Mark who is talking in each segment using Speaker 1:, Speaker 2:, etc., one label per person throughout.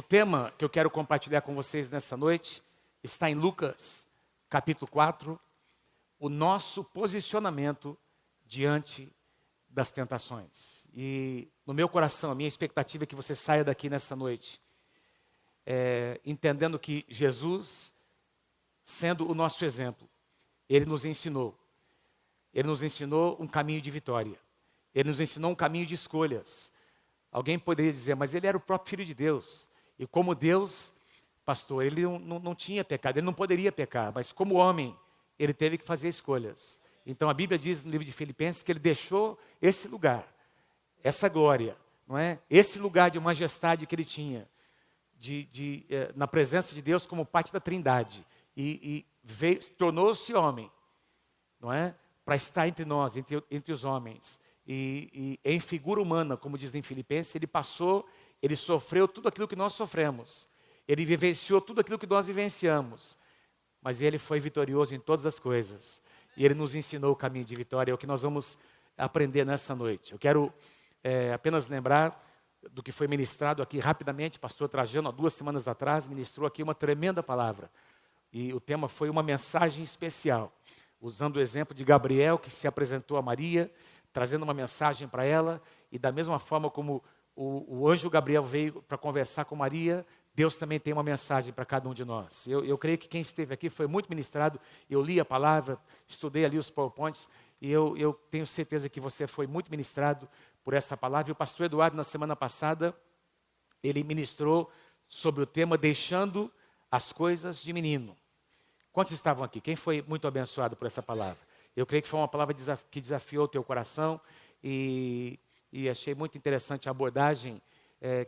Speaker 1: tema que eu quero compartilhar com vocês nessa noite está em Lucas, capítulo 4, o nosso posicionamento diante das tentações. E no meu coração, a minha expectativa é que você saia daqui nessa noite, entendendo que Jesus, sendo o nosso exemplo, Ele nos ensinou um caminho de vitória, Ele nos ensinou um caminho de escolhas. Alguém poderia dizer, mas Ele era o próprio Filho de Deus, e como Deus, pastor, Ele não tinha pecado, Ele não poderia pecar, mas como homem, Ele teve que fazer escolhas. Então a Bíblia diz no livro de Filipenses que Ele deixou esse lugar, essa glória, não é? Esse lugar de majestade que Ele tinha, na presença de Deus como parte da Trindade, e tornou-se homem, não é? Para estar entre nós, entre os homens, e em figura humana, como diz em Filipenses, Ele sofreu tudo aquilo que nós sofremos, Ele vivenciou tudo aquilo que nós vivenciamos, mas Ele foi vitorioso em todas as coisas, e Ele nos ensinou o caminho de vitória. É o que nós vamos aprender nessa noite. Eu quero apenas lembrar do que foi ministrado aqui rapidamente. Pastor Trajano, há 2 semanas atrás, ministrou aqui uma tremenda palavra, e o tema foi uma mensagem especial, usando o exemplo de Gabriel, que se apresentou a Maria, trazendo uma mensagem para ela, e da mesma forma como o anjo Gabriel veio para conversar com Maria, Deus também tem uma mensagem para cada um de nós. Eu creio que quem esteve aqui foi muito ministrado. Eu li a palavra, estudei ali os PowerPoints, e eu tenho certeza que você foi muito ministrado por essa palavra. E o pastor Eduardo, na semana passada, ele ministrou sobre o tema Deixando as Coisas de Menino. Quantos estavam aqui? Quem foi muito abençoado por essa palavra? Eu creio que foi uma palavra que desafiou o teu coração, e achei muito interessante a abordagem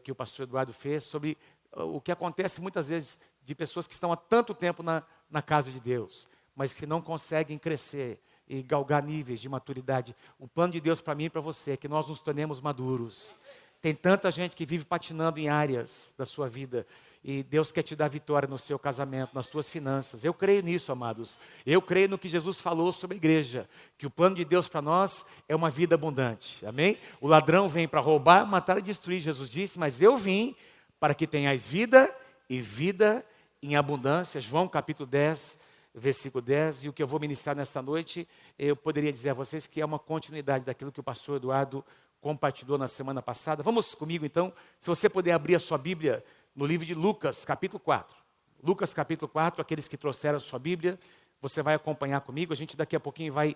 Speaker 1: que o pastor Eduardo fez sobre o que acontece muitas vezes de pessoas que estão há tanto tempo na casa de Deus, mas que não conseguem crescer e galgar níveis de maturidade. O plano de Deus para mim e para você é que nós nos tornemos maduros. Tem tanta gente que vive patinando em áreas da sua vida, e Deus quer te dar vitória no seu casamento, nas suas finanças. Eu creio nisso, amados. Eu creio no que Jesus falou sobre a igreja, que o plano de Deus para nós é uma vida abundante. Amém? O ladrão vem para roubar, matar e destruir, Jesus disse, mas eu vim para que tenhais vida e vida em abundância. João capítulo 10, versículo 10. E o que eu vou ministrar nesta noite, eu poderia dizer a vocês que é uma continuidade daquilo que o pastor Eduardo compartilhou na semana passada. Vamos comigo então, se você puder abrir a sua Bíblia no livro de Lucas, capítulo 4. Lucas, capítulo 4, aqueles que trouxeram a sua Bíblia, você vai acompanhar comigo. A gente daqui a pouquinho vai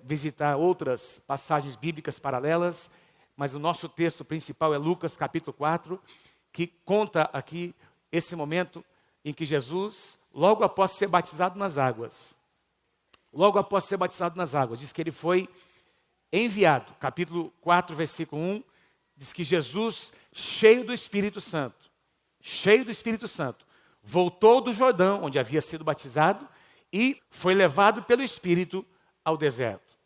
Speaker 1: visitar outras passagens bíblicas paralelas, mas o nosso texto principal é Lucas, capítulo 4, que conta aqui esse momento em que Jesus, logo após ser batizado nas águas, diz que ele foi enviado. Capítulo 4, versículo 1, diz que Jesus, cheio do Espírito Santo, voltou do Jordão, onde havia sido batizado, e foi levado pelo Espírito ao deserto.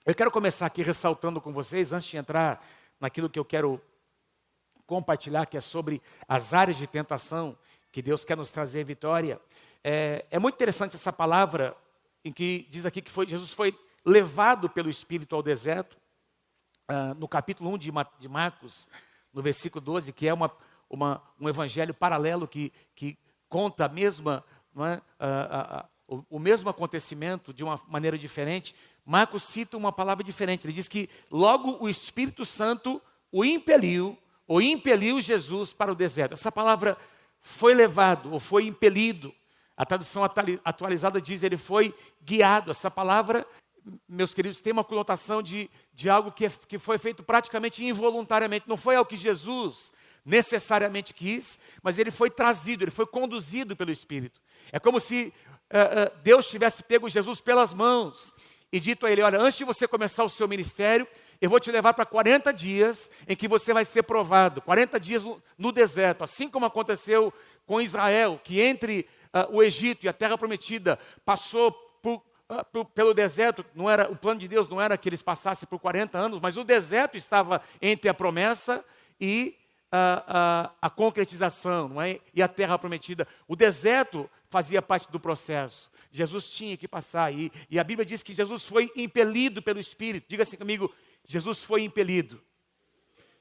Speaker 1: Eu quero começar aqui ressaltando com vocês, antes de entrar naquilo que eu quero compartilhar, que é sobre as áreas de tentação, que Deus quer nos trazer vitória. É muito interessante essa palavra, em que diz aqui que Jesus foi levado pelo Espírito ao deserto, no capítulo 1 de Marcos, no versículo 12, que é um evangelho paralelo que conta o mesmo acontecimento de uma maneira diferente. Marcos cita uma palavra diferente. Ele diz que logo o Espírito Santo o impeliu Jesus para o deserto. Essa palavra foi levado ou foi impelido. A tradução atualizada diz ele foi guiado. Essa palavra, meus queridos, tem uma conotação de algo que foi feito praticamente involuntariamente. Não foi algo que Jesus necessariamente quis, mas ele foi trazido, ele foi conduzido pelo Espírito. É como se Deus tivesse pego Jesus pelas mãos e dito a ele, olha, antes de você começar o seu ministério, eu vou te levar para 40 dias em que você vai ser provado. 40 dias no deserto, assim como aconteceu com Israel, que entre o Egito e a Terra Prometida passou pelo deserto. O plano de Deus não era que eles passassem por 40 anos, mas o deserto estava entre a promessa e a concretização, não é? E a Terra Prometida. O deserto fazia parte do processo. Jesus tinha que passar aí. E a Bíblia diz que Jesus foi impelido pelo Espírito. Diga assim comigo, Jesus foi impelido.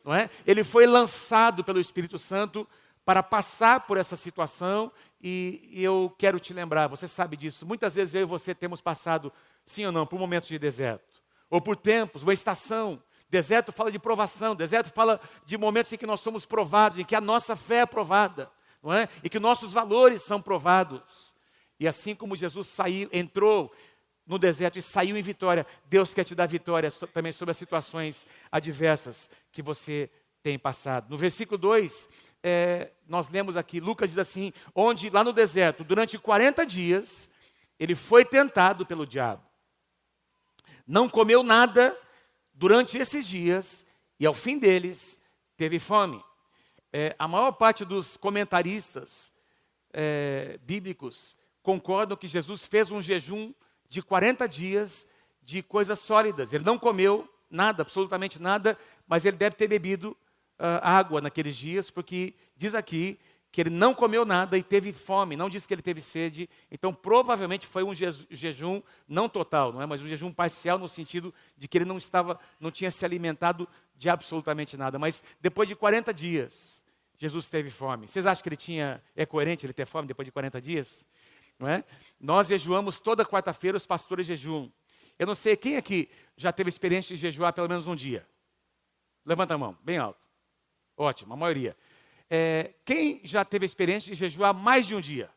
Speaker 1: não é? Ele foi lançado pelo Espírito Santo para passar por essa situação, e eu quero te lembrar, você sabe disso, muitas vezes eu e você temos passado, sim ou não, por momentos de deserto, ou por tempos, uma estação. Deserto fala de provação, deserto fala de momentos em que nós somos provados, em que a nossa fé é provada, não é? E que nossos valores são provados. E assim como Jesus saiu, entrou no deserto e saiu em vitória, Deus quer te dar vitória também sobre as situações adversas que você tem passado. No versículo 2, nós lemos aqui, Lucas diz assim, onde lá no deserto, durante 40 dias, ele foi tentado pelo diabo. Não comeu nada durante esses dias, e ao fim deles, teve fome. A maior parte dos comentaristas bíblicos concordam que Jesus fez um jejum de 40 dias de coisas sólidas. Ele não comeu nada, absolutamente nada, mas ele deve ter bebido água naqueles dias, porque diz aqui que ele não comeu nada e teve fome, não diz que ele teve sede, então provavelmente foi um jejum não total, não é? Mas um jejum parcial no sentido de que ele não tinha se alimentado de absolutamente nada, mas depois de 40 dias, Jesus teve fome. Vocês acham que é coerente ele ter fome depois de 40 dias? Não é? Nós jejuamos toda quarta-feira, os pastores jejuam. Eu não sei, quem aqui já teve experiência de jejuar pelo menos um dia? Levanta a mão, bem alto. Ótimo, a maioria. Quem já teve experiência de jejuar mais de um dia?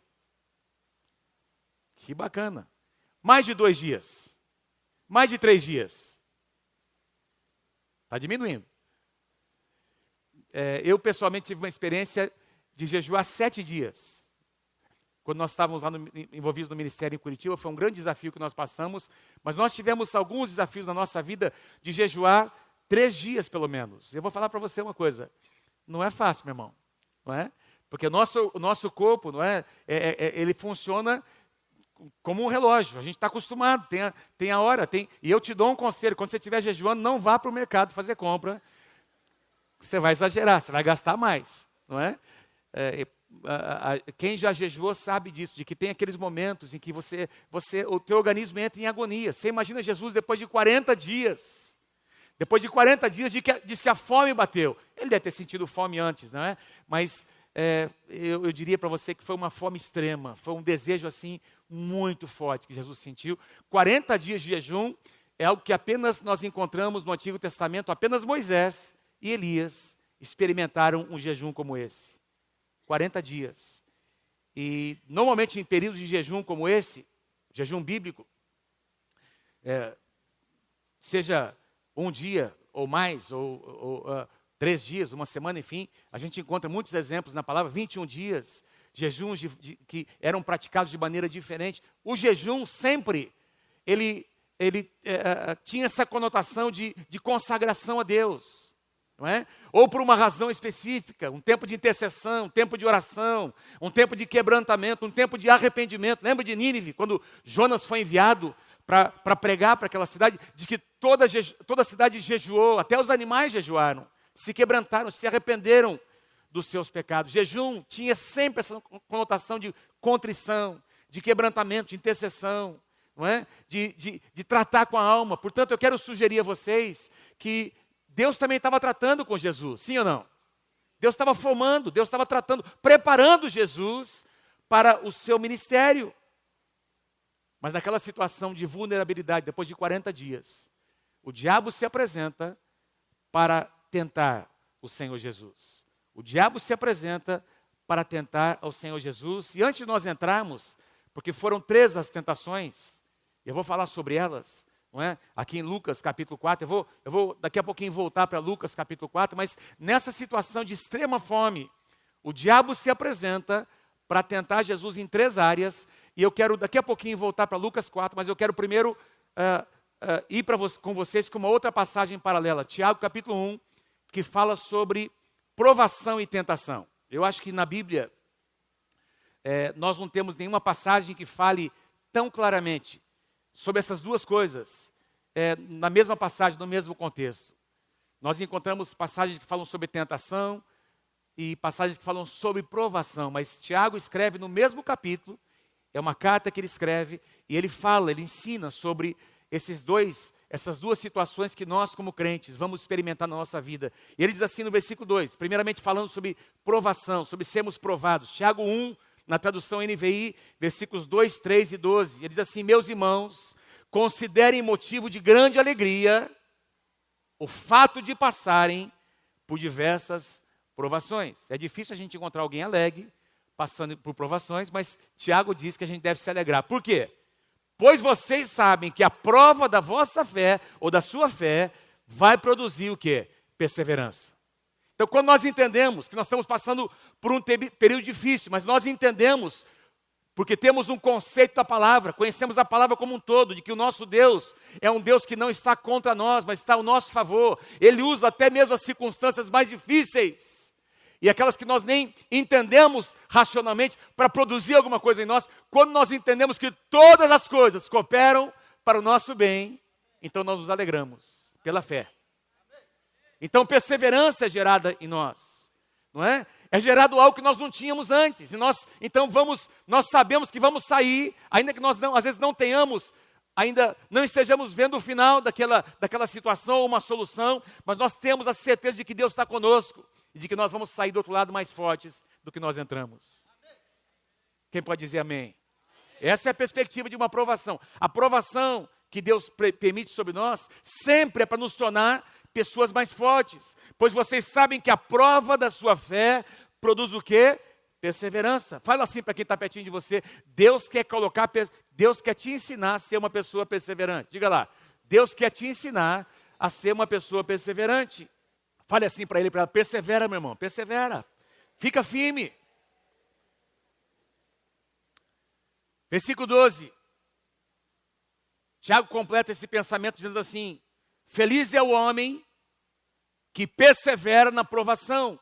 Speaker 1: Que bacana. Mais de 2 dias? Mais de 3 dias? Está diminuindo. Eu pessoalmente tive uma experiência de jejuar 7 dias. Quando nós estávamos lá envolvidos no ministério em Curitiba, foi um grande desafio que nós passamos, mas nós tivemos alguns desafios na nossa vida de jejuar 3 dias pelo menos. Eu vou falar para você uma coisa, não é fácil, meu irmão, não é? Porque o nosso corpo, não é? Ele funciona como um relógio, a gente está acostumado, tem a hora, e eu te dou um conselho, quando você estiver jejuando, não vá para o mercado fazer compra, você vai exagerar, você vai gastar mais, não é? Quem já jejuou sabe disso, de que tem aqueles momentos em que o teu organismo entra em agonia. Você imagina Jesus depois de 40 dias. Depois de 40 dias diz que a fome bateu. Ele deve ter sentido fome antes, não é? Mas eu diria para você que foi uma fome extrema. Foi um desejo assim muito forte que Jesus sentiu. 40 dias de jejum é algo que apenas nós encontramos no Antigo Testamento. Apenas Moisés e Elias experimentaram um jejum como esse. 40 dias. E normalmente em períodos de jejum como esse, jejum bíblico, seja um dia ou mais, ou 3 dias, uma semana, enfim, a gente encontra muitos exemplos na palavra, 21 dias, jejuns que eram praticados de maneira diferente. O jejum sempre, ele tinha essa conotação de consagração a Deus. Não é? Ou por uma razão específica, um tempo de intercessão, um tempo de oração, um tempo de quebrantamento, um tempo de arrependimento. Lembra de Nínive, quando Jonas foi enviado para pregar para aquela cidade, de que toda a cidade jejuou, até os animais jejuaram, se quebrantaram, se arrependeram dos seus pecados. Jejum tinha sempre essa conotação de contrição, de quebrantamento, de intercessão, não é? de tratar com a alma. Portanto, eu quero sugerir a vocês que Deus também estava tratando com Jesus, sim ou não? Deus estava formando, Deus estava tratando, preparando Jesus para o seu ministério. Mas naquela situação de vulnerabilidade, depois de 40 dias, o diabo se apresenta para tentar o Senhor Jesus. O diabo se apresenta para tentar ao Senhor Jesus. E antes de nós entrarmos, porque foram 3 as tentações, eu vou falar sobre elas, não é? Aqui em Lucas capítulo 4, eu vou daqui a pouquinho voltar para Lucas capítulo 4, mas nessa situação de extrema fome, o diabo se apresenta para tentar Jesus em 3 áreas, e eu quero daqui a pouquinho voltar para Lucas 4, mas eu quero primeiro ir com vocês com uma outra passagem paralela, Tiago capítulo 1, que fala sobre provação e tentação. Eu acho que na Bíblia, nós não temos nenhuma passagem que fale tão claramente sobre essas duas coisas, na mesma passagem, no mesmo contexto. Nós encontramos passagens que falam sobre tentação e passagens que falam sobre provação, mas Tiago escreve no mesmo capítulo, é uma carta que ele escreve, e ele ensina sobre esses dois essas duas situações que nós, como crentes, vamos experimentar na nossa vida. E ele diz assim no versículo 2, primeiramente falando sobre provação, sobre sermos provados. Tiago 1, na tradução NVI, versículos 2, 3 e 12. Ele diz assim: meus irmãos, considerem motivo de grande alegria o fato de passarem por diversas provações. É difícil a gente encontrar alguém alegre passando por provações, mas Tiago diz que a gente deve se alegrar. Por quê? Pois vocês sabem que a prova da vossa fé, ou da sua fé, vai produzir o quê? Perseverança. Então, quando nós entendemos que nós estamos passando por um período difícil, mas nós entendemos, porque temos um conceito da palavra, conhecemos a palavra como um todo, de que o nosso Deus é um Deus que não está contra nós, mas está ao nosso favor. Ele usa até mesmo as circunstâncias mais difíceis, e aquelas que nós nem entendemos racionalmente, para produzir alguma coisa em nós. Quando nós entendemos que todas as coisas cooperam para o nosso bem, então nós nos alegramos pela fé. Então perseverança é gerada em nós, não é? É gerado algo que nós não tínhamos antes. E nós sabemos que vamos sair, ainda que nós às vezes não tenhamos, ainda não estejamos vendo o final daquela situação ou uma solução, mas nós temos a certeza de que Deus está conosco e de que nós vamos sair do outro lado mais fortes do que nós entramos. Quem pode dizer amém? Essa é a perspectiva de uma provação. A provação que Deus permite sobre nós sempre é para nos tornar pessoas mais fortes, pois vocês sabem que a prova da sua fé produz o quê? Perseverança. Fala assim para quem está pertinho de você: Deus quer te ensinar a ser uma pessoa perseverante. Diga lá: Deus quer te ensinar a ser uma pessoa perseverante. Fale assim para ele, persevera, meu irmão, persevera, fica firme. Versículo 12. Tiago completa esse pensamento dizendo assim: feliz é o homem que persevera na provação.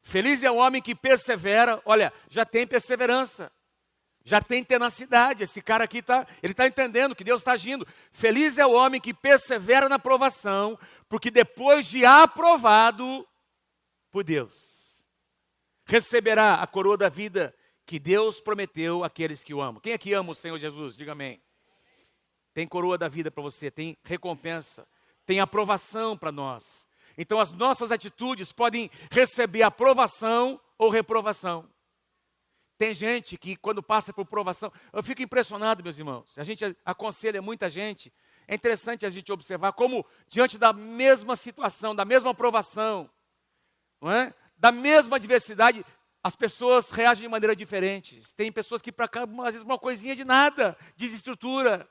Speaker 1: Feliz é o homem que persevera. Olha, já tem perseverança, já tem tenacidade. Esse cara aqui ele está entendendo que Deus está agindo. Feliz é o homem que persevera na provação, porque depois de aprovado por Deus, receberá a coroa da vida que Deus prometeu àqueles que o amam. Quem aqui ama o Senhor Jesus? Diga amém. Tem coroa da vida para você, tem recompensa, tem aprovação para nós. Então as nossas atitudes podem receber aprovação ou reprovação. Tem gente que quando passa por provação, eu fico impressionado, meus irmãos. A gente aconselha muita gente. É interessante a gente observar como diante da mesma situação, da mesma provação, não é? Da mesma adversidade, as pessoas reagem de maneira diferente. Tem pessoas que para cá, às vezes uma coisinha de nada, desestrutura.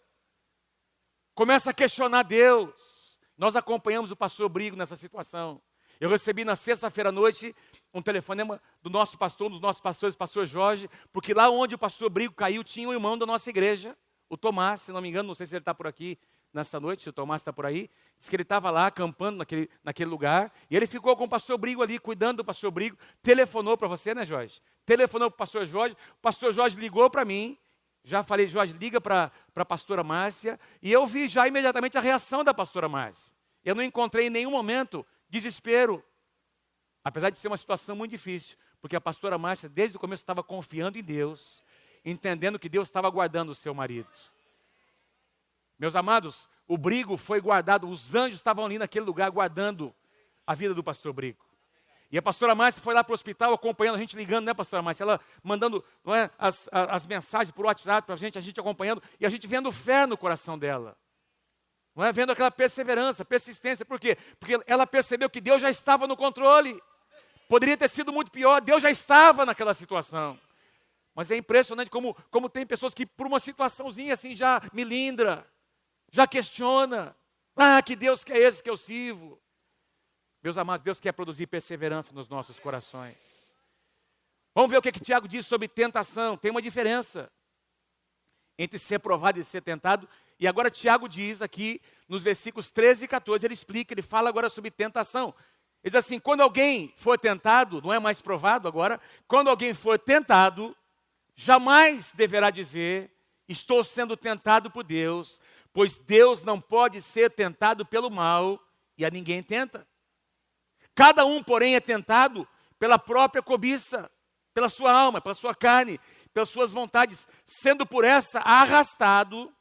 Speaker 1: Começa a questionar Deus. Nós acompanhamos o pastor Brigo nessa situação. Eu recebi na sexta-feira à noite um telefonema do nosso pastor, um dos nossos pastores, o pastor Jorge, porque lá onde o pastor Brigo caiu, tinha um irmão da nossa igreja, o Tomás, se não me engano, não sei se ele está por aqui nessa noite, se o Tomás está por aí. Diz que ele estava lá acampando naquele lugar, e ele ficou com o pastor Brigo ali, cuidando do pastor Brigo. Telefonou para você, né, Jorge? Telefonou para o pastor Jorge ligou para mim. Já falei: Jorge, liga para a pastora Márcia. E eu vi já imediatamente a reação da pastora Márcia. Eu não encontrei em nenhum momento desespero. Apesar de ser uma situação muito difícil. Porque a pastora Márcia, desde o começo, estava confiando em Deus. Entendendo que Deus estava guardando o seu marido. Meus amados, o Brigo foi guardado. Os anjos estavam ali naquele lugar guardando a vida do pastor Brigo. E a pastora Márcia foi lá para o hospital acompanhando, a gente ligando, né, pastora Márcia? Ela mandando, não é, as mensagens por WhatsApp para a gente acompanhando, e a gente vendo fé no coração dela. Não é? Vendo aquela perseverança, persistência. Por quê? Porque ela percebeu que Deus já estava no controle. Poderia ter sido muito pior, Deus já estava naquela situação. Mas é impressionante como tem pessoas que por uma situaçãozinha assim já melindra, já questiona. Ah, que Deus que é esse que eu sirvo? Meus amados, Deus quer produzir perseverança nos nossos corações. Vamos ver o que Tiago diz sobre tentação. Tem uma diferença entre ser provado e ser tentado. E agora Tiago diz aqui, nos versículos 13 e 14, ele explica, ele fala agora sobre tentação. Ele diz assim: quando alguém for tentado, não é mais provado agora, quando alguém for tentado, jamais deverá dizer: estou sendo tentado por Deus, pois Deus não pode ser tentado pelo mal e a ninguém tenta. Cada um, porém, é tentado pela própria cobiça, pela sua alma, pela sua carne, pelas suas vontades, sendo por essa arrastado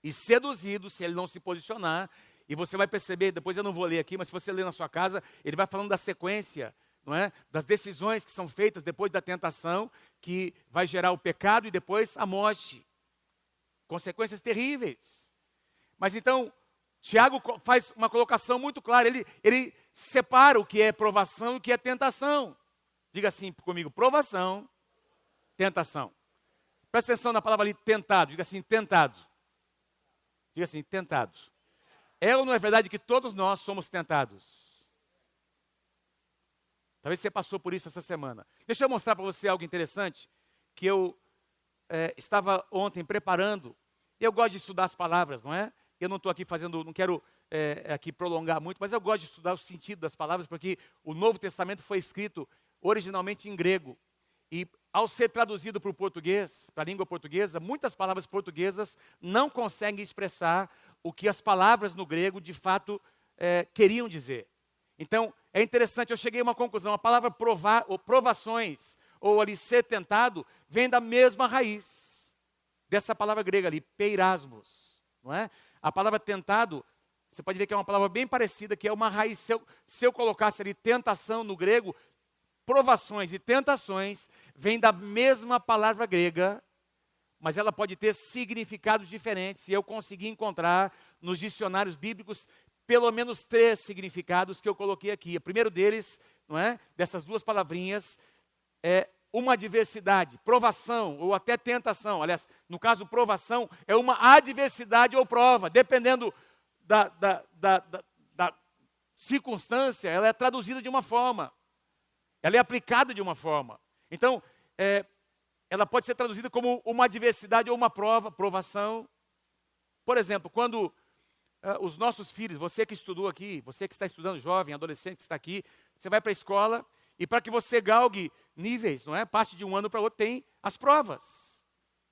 Speaker 1: e seduzido se ele não se posicionar. E você vai perceber, depois eu não vou ler aqui, mas se você ler na sua casa, ele vai falando da sequência, não é? Das decisões que são feitas depois da tentação, que vai gerar o pecado e depois a morte. Consequências terríveis. Mas então, Tiago faz uma colocação muito clara, ele separa o que é provação e o que é tentação. Diga assim comigo, provação, tentação. Presta atenção na palavra ali, tentado, diga assim, tentado. Diga assim, tentado. É ou não é verdade que todos nós somos tentados? Talvez você passou por isso essa semana. Deixa eu mostrar para você algo interessante, que eu estava ontem preparando. Eu gosto de estudar as palavras, não é? Eu não estou aqui fazendo, não quero aqui prolongar muito, mas eu gosto de estudar o sentido das palavras, porque o Novo Testamento foi escrito originalmente em grego. E ao ser traduzido para o português, para a língua portuguesa, muitas palavras portuguesas não conseguem expressar o que as palavras no grego de fato queriam dizer. Então, é interessante, eu cheguei a uma conclusão, a palavra provar, ou provações, ou ali ser tentado, vem da mesma raiz dessa palavra grega ali, peirasmos, não é? A palavra tentado, você pode ver que é uma palavra bem parecida, que é uma raiz, se eu colocasse ali tentação no grego, provações e tentações vêm da mesma palavra grega, mas ela pode ter significados diferentes, e eu consegui encontrar nos dicionários bíblicos pelo menos 3 significados que eu coloquei aqui. O primeiro deles, não é? Dessas duas palavrinhas, é uma adversidade, provação ou até tentação. Aliás, no caso, provação é uma adversidade ou prova, dependendo da circunstância, ela é traduzida de uma forma, ela é aplicada de uma forma. Então, ela pode ser traduzida como uma adversidade ou uma prova, provação. Por exemplo, quando os nossos filhos, você que estudou aqui, você que está estudando, jovem, adolescente que está aqui, você vai para a escola e para que você galgue níveis, não é? Passe de um ano para outro, tem as provas,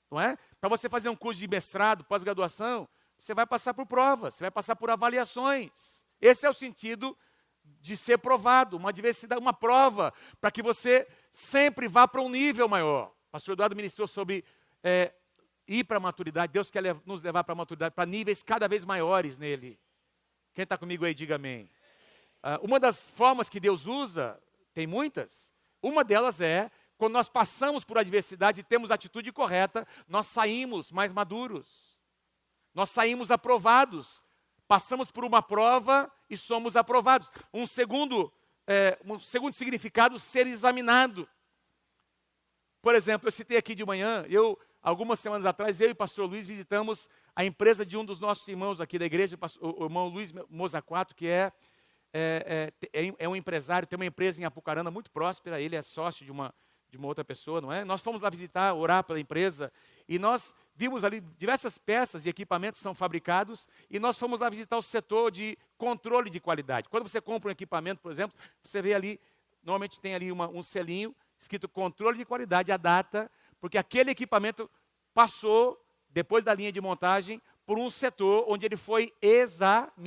Speaker 1: não é? Para você fazer um curso de mestrado, pós-graduação, você vai passar por provas, você vai passar por avaliações. Esse é o sentido de ser provado, uma adversidade, uma prova, para que você sempre vá para um nível maior. O pastor Eduardo ministrou sobre ir para a maturidade. Deus quer nos levar para a maturidade, para níveis cada vez maiores nele. Quem está comigo aí, diga amém. Uma das formas que Deus usa, tem muitas, uma delas é, quando nós passamos por adversidade e temos a atitude correta, nós saímos mais maduros. Nós saímos aprovados. Passamos por uma prova e somos aprovados. Um segundo significado, ser examinado. Por exemplo, eu citei aqui de manhã, algumas semanas atrás, eu e o pastor Luiz visitamos a empresa de um dos nossos irmãos aqui da igreja, o irmão Luiz Mozaquato, que é um empresário, tem uma empresa em Apucarana muito próspera, ele é sócio de uma outra pessoa, não é? Nós fomos lá visitar, orar pela empresa, e nós vimos ali diversas peças e equipamentos são fabricados, e nós fomos lá visitar o setor de controle de qualidade. Quando você compra um equipamento, por exemplo, você vê ali, normalmente tem ali um selinho, escrito controle de qualidade, a data, porque aquele equipamento passou, depois da linha de montagem, por um setor onde ele foi examinado.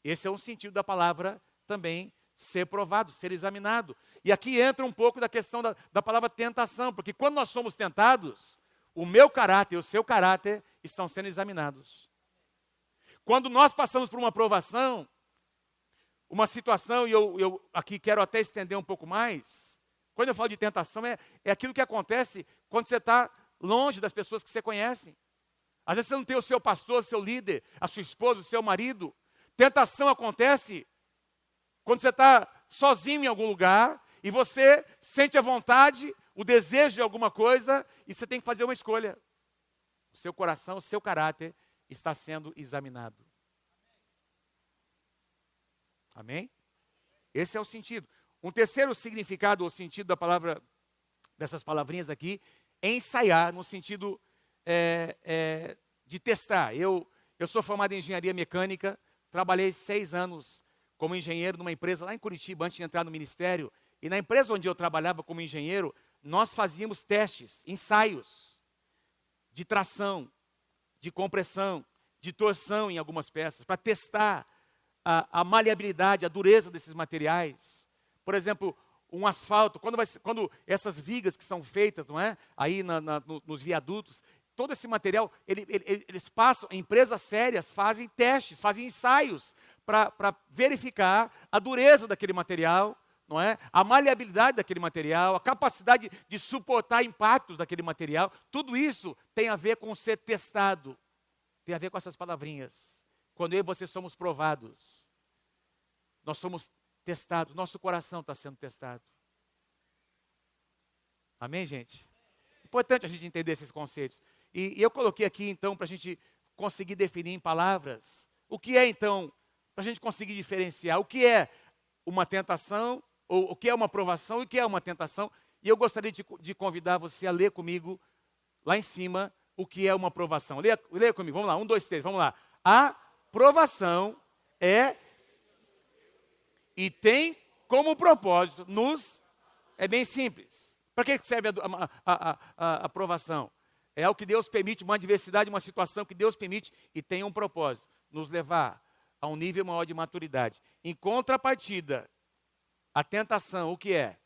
Speaker 1: Esse é um sentido da palavra também, ser provado, ser examinado. E aqui entra um pouco da questão da palavra tentação, porque quando nós somos tentados, o meu caráter e o seu caráter estão sendo examinados. Quando nós passamos por uma provação, uma situação, e eu aqui quero até estender um pouco mais, quando eu falo de tentação, é aquilo que acontece quando você está longe das pessoas que você conhece. Às vezes você não tem o seu pastor, o seu líder, a sua esposa, o seu marido. Tentação acontece quando você está sozinho em algum lugar e você sente a vontade, o desejo de alguma coisa e você tem que fazer uma escolha. O seu coração, o seu caráter está sendo examinado. Amém? Esse é o sentido. Um terceiro significado ou sentido da palavra, dessas palavrinhas aqui, é ensaiar, no sentido de testar. Eu sou formado em engenharia mecânica, trabalhei 6 anos como engenheiro numa empresa lá em Curitiba, antes de entrar no ministério. E na empresa onde eu trabalhava como engenheiro, nós fazíamos testes, ensaios de tração, de compressão, de torção em algumas peças, para testar a maleabilidade, a dureza desses materiais. Por exemplo, um asfalto, quando essas vigas que são feitas, não é? Aí nos viadutos, todo esse material, eles passam, empresas sérias fazem testes, fazem ensaios para verificar a dureza daquele material, não é? A maleabilidade daquele material, a capacidade de suportar impactos daquele material. Tudo isso tem a ver com ser testado. Tem a ver com essas palavrinhas. Quando eu e você somos provados, nós somos testados, nosso coração está sendo testado. Amém, gente? Importante a gente entender esses conceitos. E eu coloquei aqui, então, para a gente conseguir definir em palavras, o que é, então, para a gente conseguir diferenciar, o que é uma tentação, ou o que é uma provação e o que é uma tentação. E eu gostaria de convidar você a ler comigo, lá em cima, o que é uma provação. Leia comigo, vamos lá, 1, 2, 3, vamos lá. A provação é e tem como propósito é bem simples. Para que serve a provação? É algo que Deus permite, uma adversidade, uma situação que Deus permite e tem um propósito, nos levar a um nível maior de maturidade. Em contrapartida, a tentação, o que é?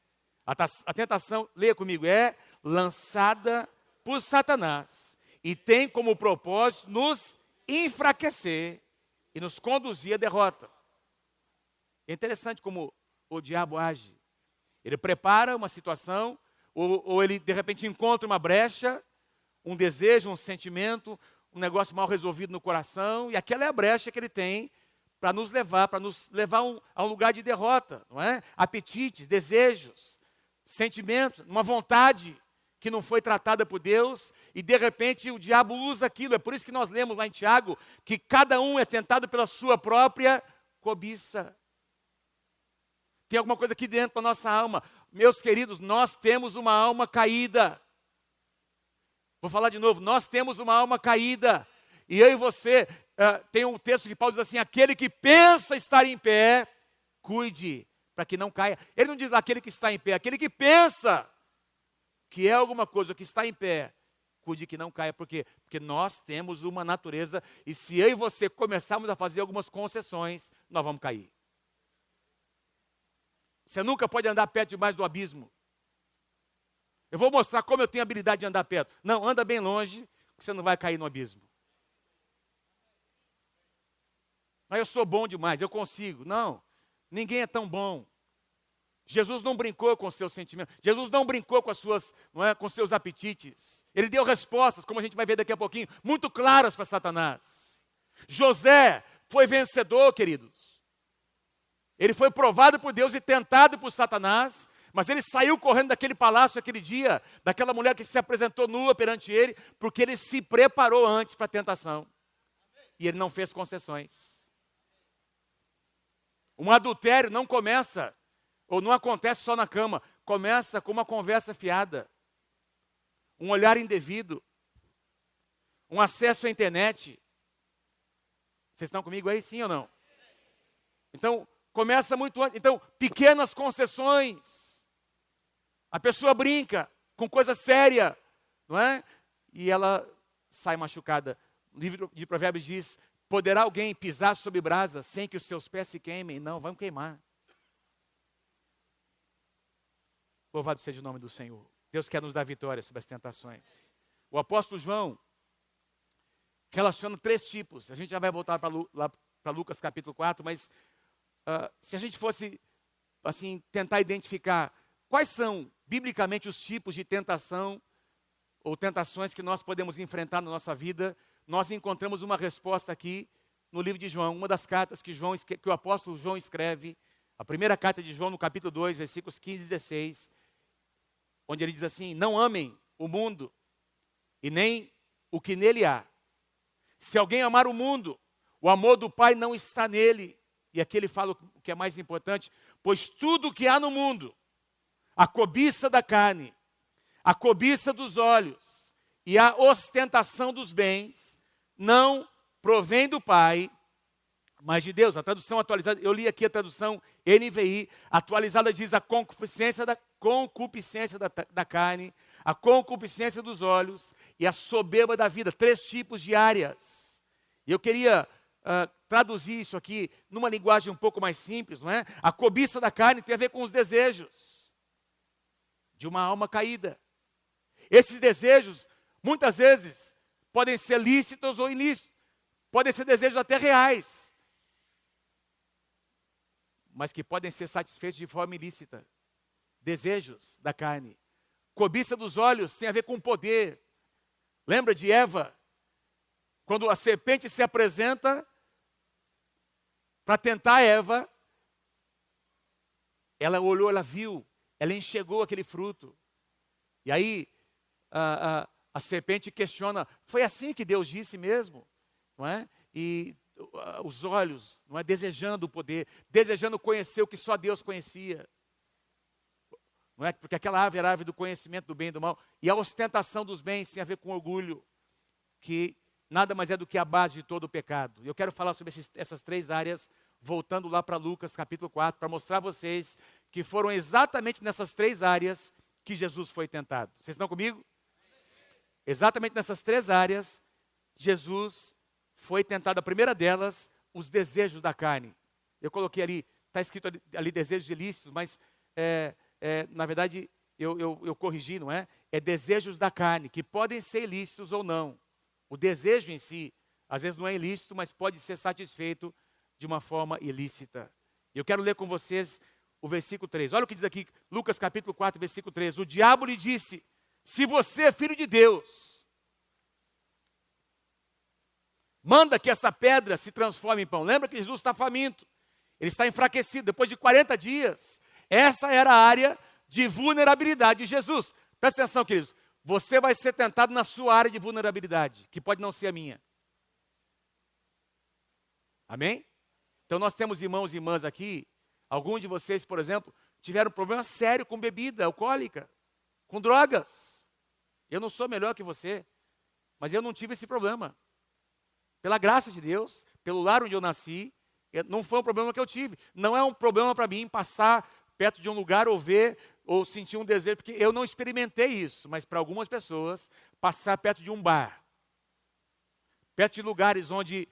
Speaker 1: A tentação, leia comigo, é lançada por Satanás e tem como propósito nos enfraquecer e nos conduzir à derrota. É interessante como o diabo age. Ele prepara uma situação, ou ele de repente encontra uma brecha, um desejo, um sentimento, um negócio mal resolvido no coração, e aquela é a brecha que ele tem para nos levar a um lugar de derrota, não é? Apetites, desejos, sentimentos, uma vontade que não foi tratada por Deus, e de repente o diabo usa aquilo. É por isso que nós lemos lá em Tiago, que cada um é tentado pela sua própria cobiça. Tem alguma coisa aqui dentro da nossa alma. Meus queridos, nós temos uma alma caída. Vou falar de novo, nós temos uma alma caída. E eu e você, tem um texto que Paulo diz assim, aquele que pensa estar em pé, cuide, para que não caia. Ele não diz lá aquele que está em pé, aquele que pensa que é alguma coisa, que está em pé, cuide que não caia. Por quê? Porque nós temos uma natureza, e se eu e você começarmos a fazer algumas concessões, nós vamos cair. Você nunca pode andar perto demais do abismo. Eu vou mostrar como eu tenho habilidade de andar perto. Não, anda bem longe, que você não vai cair no abismo. Mas eu sou bom demais, eu consigo. Não, ninguém é tão bom. Jesus não brincou com os seus sentimentos. Jesus não brincou com com seus apetites. Ele deu respostas, como a gente vai ver daqui a pouquinho, muito claras para Satanás. José foi vencedor, queridos. Ele foi provado por Deus e tentado por Satanás, mas ele saiu correndo daquele palácio aquele dia, daquela mulher que se apresentou nua perante ele, porque ele se preparou antes para a tentação. E ele não fez concessões. Um adultério não começa, ou não acontece só na cama, começa com uma conversa fiada, um olhar indevido, um acesso à internet. Vocês estão comigo aí, sim ou não? Então, começa muito antes. Então, pequenas concessões. A pessoa brinca com coisa séria, não é? E ela sai machucada. O livro de Provérbios diz, poderá alguém pisar sobre brasa sem que os seus pés se queimem? Não, vão queimar. Louvado seja o nome do Senhor. Deus quer nos dar vitória sobre as tentações. O apóstolo João relaciona 3 tipos. A gente já vai voltar para Lucas capítulo 4, mas se a gente fosse assim, tentar identificar quais são, biblicamente, os tipos de tentação ou tentações que nós podemos enfrentar na nossa vida, nós encontramos uma resposta aqui no livro de João, uma das cartas que o apóstolo João escreve, a primeira carta de João, no capítulo 2, versículos 15 e 16, onde ele diz assim, não amem o mundo e nem o que nele há. Se alguém amar o mundo, o amor do Pai não está nele. E aqui ele fala o que é mais importante, pois tudo que há no mundo, a cobiça da carne, a cobiça dos olhos e a ostentação dos bens, não provém do Pai, mas de Deus. A tradução atualizada, eu li aqui a tradução NVI, atualizada diz a concupiscência da carne, a concupiscência dos olhos e a soberba da vida. 3 tipos de áreas. E eu queria traduzir isso aqui numa linguagem um pouco mais simples, não é? A cobiça da carne tem a ver com os desejos de uma alma caída. Esses desejos, muitas vezes, podem ser lícitos ou ilícitos, podem ser desejos até reais, mas que podem ser satisfeitos de forma ilícita. Desejos da carne. Cobiça dos olhos tem a ver com poder. Lembra de Eva? Quando a serpente se apresenta para tentar Eva, ela olhou, ela viu, ela enxergou aquele fruto. E aí a serpente questiona, foi assim que Deus disse mesmo? Não é? E os olhos, não é? Desejando o poder, desejando conhecer o que só Deus conhecia. Não é? Porque aquela árvore era a árvore do conhecimento do bem e do mal. E a ostentação dos bens tem a ver com orgulho, que nada mais é do que a base de todo o pecado. E eu quero falar sobre essas três áreas, voltando lá para Lucas capítulo 4, para mostrar a vocês que foram exatamente nessas três áreas que Jesus foi tentado. Vocês estão comigo? Exatamente nessas três áreas, Jesus foi tentado. A primeira delas, os desejos da carne. Eu coloquei ali, está escrito ali desejos ilícitos, mas na verdade eu corrigi, não é? É desejos da carne, que podem ser ilícitos ou não. O desejo em si, às vezes não é ilícito, mas pode ser satisfeito de uma forma ilícita. Eu quero ler com vocês o versículo 3. Olha o que diz aqui, Lucas capítulo 4, versículo 3. O diabo lhe disse, se você é filho de Deus, manda que essa pedra se transforme em pão. Lembra que Jesus está faminto, ele está enfraquecido, depois de 40 dias. Essa era a área de vulnerabilidade de Jesus. Presta atenção, queridos. Você vai ser tentado na sua área de vulnerabilidade, que pode não ser a minha. Amém? Então nós temos irmãos e irmãs aqui, alguns de vocês, por exemplo, tiveram um problema sério com bebida alcoólica, com drogas. Eu não sou melhor que você, mas eu não tive esse problema. Pela graça de Deus, pelo lar onde eu nasci, não foi um problema que eu tive. Não é um problema para mim passar perto de um lugar ou ver ou sentir um desejo, porque eu não experimentei isso, mas para algumas pessoas, passar perto de um bar, perto de lugares onde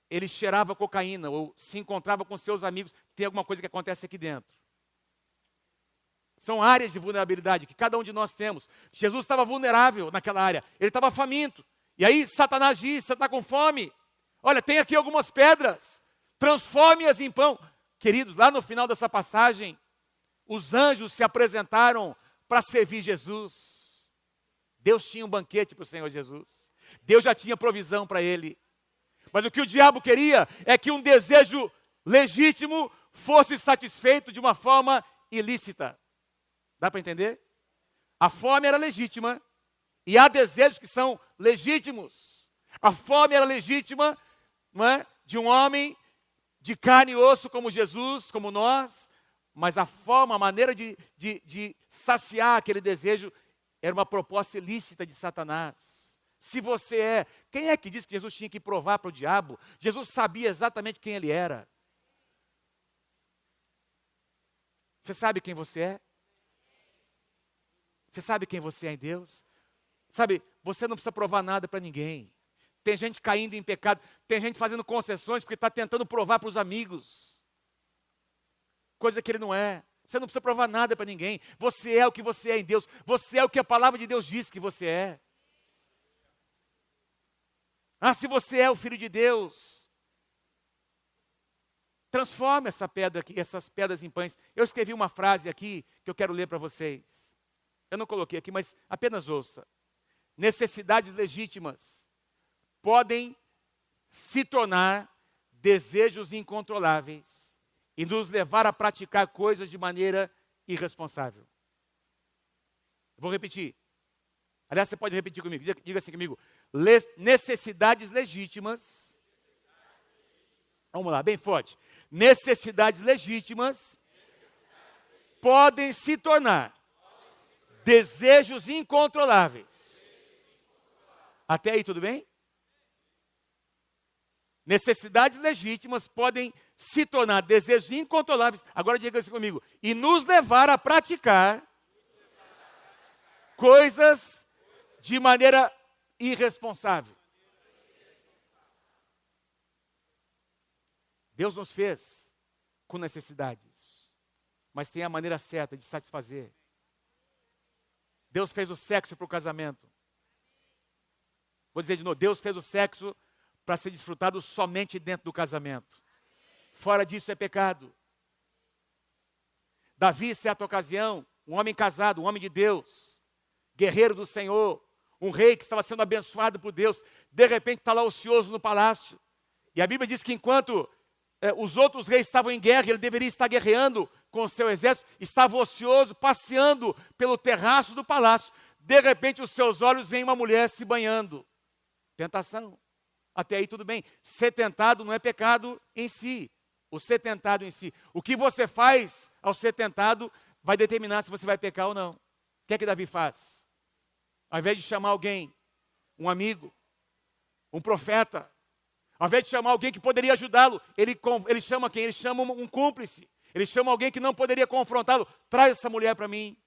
Speaker 1: ele cheirava cocaína ou se encontrava com seus amigos, tem alguma coisa que acontece aqui dentro. São áreas de vulnerabilidade que cada um de nós temos. Jesus estava vulnerável naquela área, ele estava faminto. E aí Satanás diz, você está com fome? Olha, tem aqui algumas pedras, transforme-as em pão. Queridos, lá no final dessa passagem, os anjos se apresentaram para servir Jesus. Deus tinha um banquete para o Senhor Jesus. Deus já tinha provisão para ele. Mas o que o diabo queria é que um desejo legítimo fosse satisfeito de uma forma ilícita. Dá para entender? A fome era legítima e há desejos que são legítimos. A fome era legítima, não é? De um homem de carne e osso como Jesus, como nós, mas a forma, a maneira de saciar aquele desejo era uma proposta ilícita de Satanás. Se você é, quem é que disse que Jesus tinha que provar para o diabo? Jesus sabia exatamente quem ele era. Você sabe quem você é? Você sabe quem você é em Deus? Sabe, você não precisa provar nada para ninguém. Tem gente caindo em pecado, tem gente fazendo concessões porque está tentando provar para os amigos. Coisa que ele não é. Você não precisa provar nada para ninguém. Você é o que você é em Deus. Você é o que a palavra de Deus diz que você é. Ah, se você é o Filho de Deus, transforme essa pedra aqui, essas pedras em pães. Eu escrevi uma frase aqui que eu quero ler para vocês. Eu não coloquei aqui, mas apenas ouça. Necessidades legítimas podem se tornar desejos incontroláveis e nos levar a praticar coisas de maneira irresponsável. Vou repetir. Aliás, você pode repetir comigo. Diga assim comigo. Necessidades legítimas. Vamos lá, bem forte. Necessidades legítimas podem se tornar desejos incontroláveis. Até aí tudo bem? Necessidades legítimas podem se tornar desejos incontroláveis. Agora diga assim comigo. E nos levar a praticar coisas de maneira irresponsável. Deus nos fez com necessidades, mas tem a maneira certa de satisfazer. Deus fez o sexo para o casamento. Vou dizer de novo, Deus fez o sexo para ser desfrutado somente dentro do casamento. Fora disso é pecado. Davi, certa ocasião, um homem casado, um homem de Deus, guerreiro do Senhor, um rei que estava sendo abençoado por Deus, de repente está lá ocioso no palácio. E a Bíblia diz que enquanto os outros reis estavam em guerra, ele deveria estar guerreando com o seu exército, estava ocioso, passeando pelo terraço do palácio. De repente, os seus olhos veem uma mulher se banhando. Tentação. Até aí tudo bem. Ser tentado não é pecado em si. O ser tentado em si. O que você faz ao ser tentado vai determinar se você vai pecar ou não. O que é que Davi faz? Ao invés de chamar alguém, um amigo, um profeta, ao invés de chamar alguém que poderia ajudá-lo, ele chama quem? Ele chama um cúmplice. Ele chama alguém que não poderia confrontá-lo. Traz essa mulher para mim.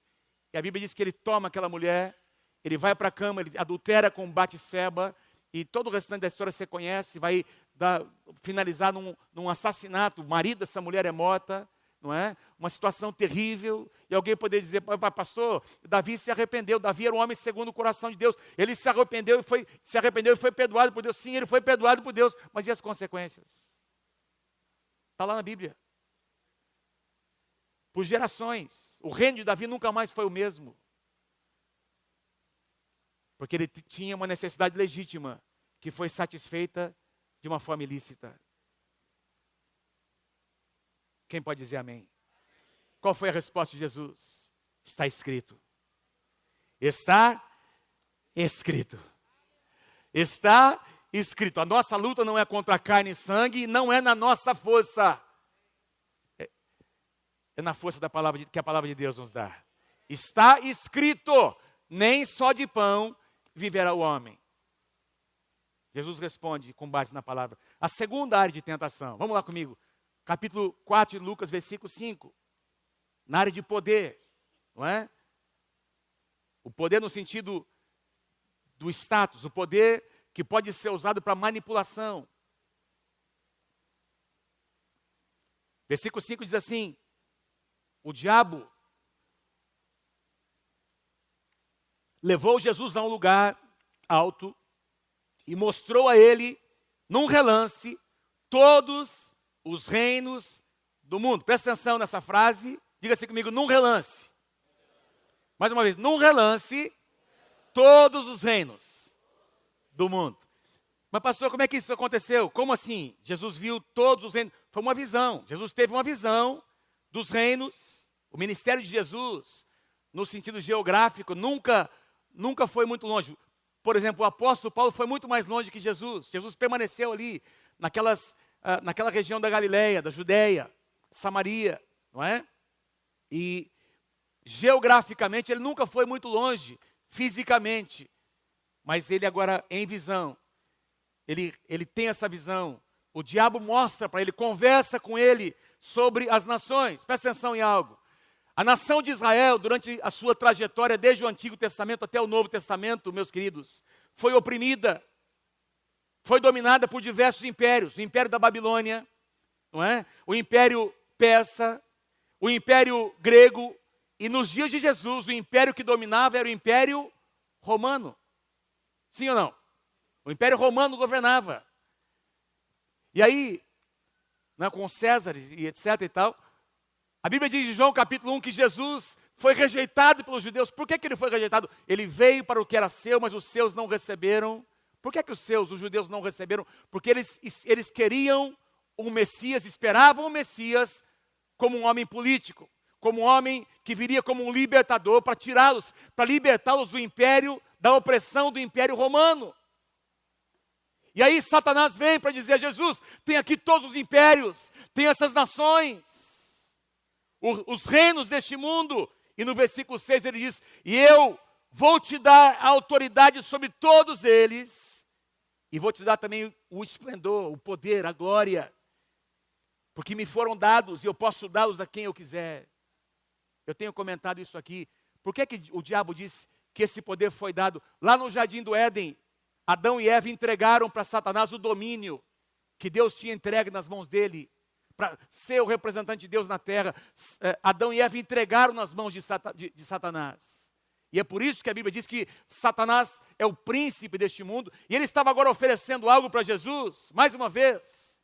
Speaker 1: E a Bíblia diz que ele toma aquela mulher, ele vai para a cama, ele adultera com Batseba, e todo o restante da história você conhece, vai finalizar num assassinato. O marido dessa mulher é morta, não é? Uma situação terrível. E alguém poderia dizer, pastor, Davi se arrependeu. Davi era um homem segundo o coração de Deus. Ele se arrependeu e foi perdoado por Deus. Sim, ele foi perdoado por Deus. Mas e as consequências? Está lá na Bíblia. Por gerações. O reino de Davi nunca mais foi o mesmo. Porque ele tinha uma necessidade legítima que foi satisfeita de uma forma ilícita. Quem pode dizer amém? Qual foi a resposta de Jesus? Está escrito. Está escrito. Está escrito. A nossa luta não é contra carne e sangue, e não é na nossa força. É na força da palavra que a palavra de Deus nos dá. Está escrito. Nem só de pão viverá o homem. Jesus responde com base na palavra. A segunda área de tentação. Vamos lá comigo. Capítulo 4 de Lucas, versículo 5. Na área de poder. Não é? O poder no sentido do status. O poder que pode ser usado para manipulação. Versículo 5 diz assim. O diabo levou Jesus a um lugar alto e mostrou a ele, num relance, todos os reinos do mundo. Presta atenção nessa frase, diga assim comigo, num relance. Mais uma vez, num relance, todos os reinos do mundo. Mas pastor, como é que isso aconteceu? Como assim? Jesus viu todos os reinos. Foi uma visão. Jesus teve uma visão dos reinos. O ministério de Jesus, no sentido geográfico, nunca foi muito longe. Por exemplo, o apóstolo Paulo foi muito mais longe que Jesus. Jesus permaneceu ali, naquela região da Galileia, da Judeia, Samaria, não é? E geograficamente ele nunca foi muito longe, fisicamente. Mas ele agora, em visão, ele tem essa visão. O diabo mostra para ele, conversa com ele sobre as nações. Presta atenção em algo. A nação de Israel, durante a sua trajetória, desde o Antigo Testamento até o Novo Testamento, meus queridos, foi oprimida, foi dominada por diversos impérios. O Império da Babilônia, não é? O Império Persa, o Império Grego, e nos dias de Jesus, o império que dominava era o Império Romano. Sim ou não? O Império Romano governava. E aí, né, com César e etc e tal, a Bíblia diz em João capítulo 1 que Jesus foi rejeitado pelos judeus. Por que ele foi rejeitado? Ele veio para o que era seu, mas os seus não receberam. Por que os judeus não receberam? Porque eles queriam um Messias, esperavam o Messias como um homem político, como um homem que viria como um libertador para tirá-los, para libertá-los do império, da opressão do Império Romano. E aí Satanás vem para dizer a Jesus, tem aqui todos os impérios, tem essas nações, os reinos deste mundo. E no versículo 6 ele diz, e eu vou te dar a autoridade sobre todos eles, e vou te dar também o esplendor, o poder, a glória, porque me foram dados e eu posso dá-los a quem eu quiser. Eu tenho comentado isso aqui. Por que o diabo disse que esse poder foi dado? Lá no Jardim do Éden, Adão e Eva entregaram para Satanás o domínio que Deus tinha entregue nas mãos dele, para ser o representante de Deus na terra. Adão e Eva entregaram nas mãos de Satanás. E é por isso que a Bíblia diz que Satanás é o príncipe deste mundo. E ele estava agora oferecendo algo para Jesus, mais uma vez.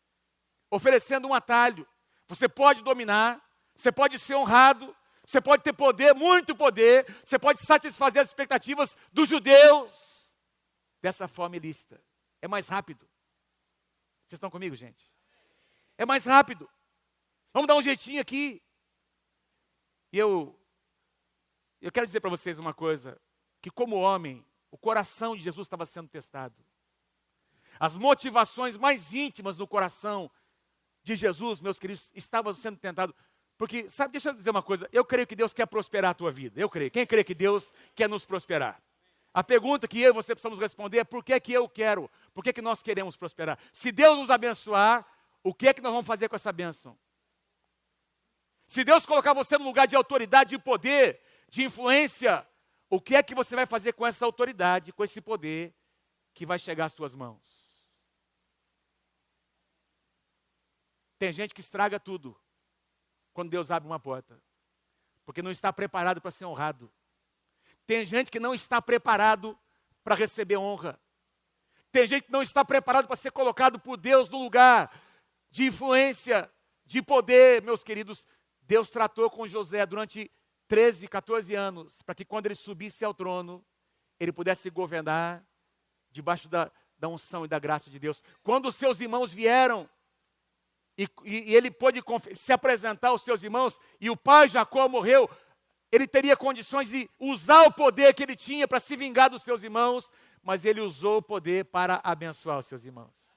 Speaker 1: Oferecendo um atalho. Você pode dominar, você pode ser honrado, você pode ter poder, muito poder, você pode satisfazer as expectativas dos judeus dessa forma ilícita. É mais rápido. Vocês estão comigo, gente? É mais rápido. Vamos dar um jeitinho aqui. E eu quero dizer para vocês uma coisa, que como homem, o coração de Jesus estava sendo testado. As motivações mais íntimas do coração de Jesus, meus queridos, estavam sendo tentados. Porque, sabe, deixa eu dizer uma coisa, eu creio que Deus quer prosperar a tua vida, eu creio. Quem crê que Deus quer nos prosperar? A pergunta que eu e você precisamos responder é por que que eu quero? Por que que nós queremos prosperar? Se Deus nos abençoar, o que é que nós vamos fazer com essa bênção? Se Deus colocar você no lugar de autoridade, de poder, de influência, o que é que você vai fazer com essa autoridade, com esse poder que vai chegar às suas mãos? Tem gente que estraga tudo quando Deus abre uma porta, porque não está preparado para ser honrado. Tem gente que não está preparado para receber honra. Tem gente que não está preparado para ser colocado por Deus no lugar de influência, de poder, meus queridos. Deus tratou com José durante 13, 14 anos, para que quando ele subisse ao trono, ele pudesse governar debaixo da unção e da graça de Deus. Quando os seus irmãos vieram, e ele pôde se apresentar aos seus irmãos, e o pai Jacó morreu, ele teria condições de usar o poder que ele tinha para se vingar dos seus irmãos, mas ele usou o poder para abençoar os seus irmãos.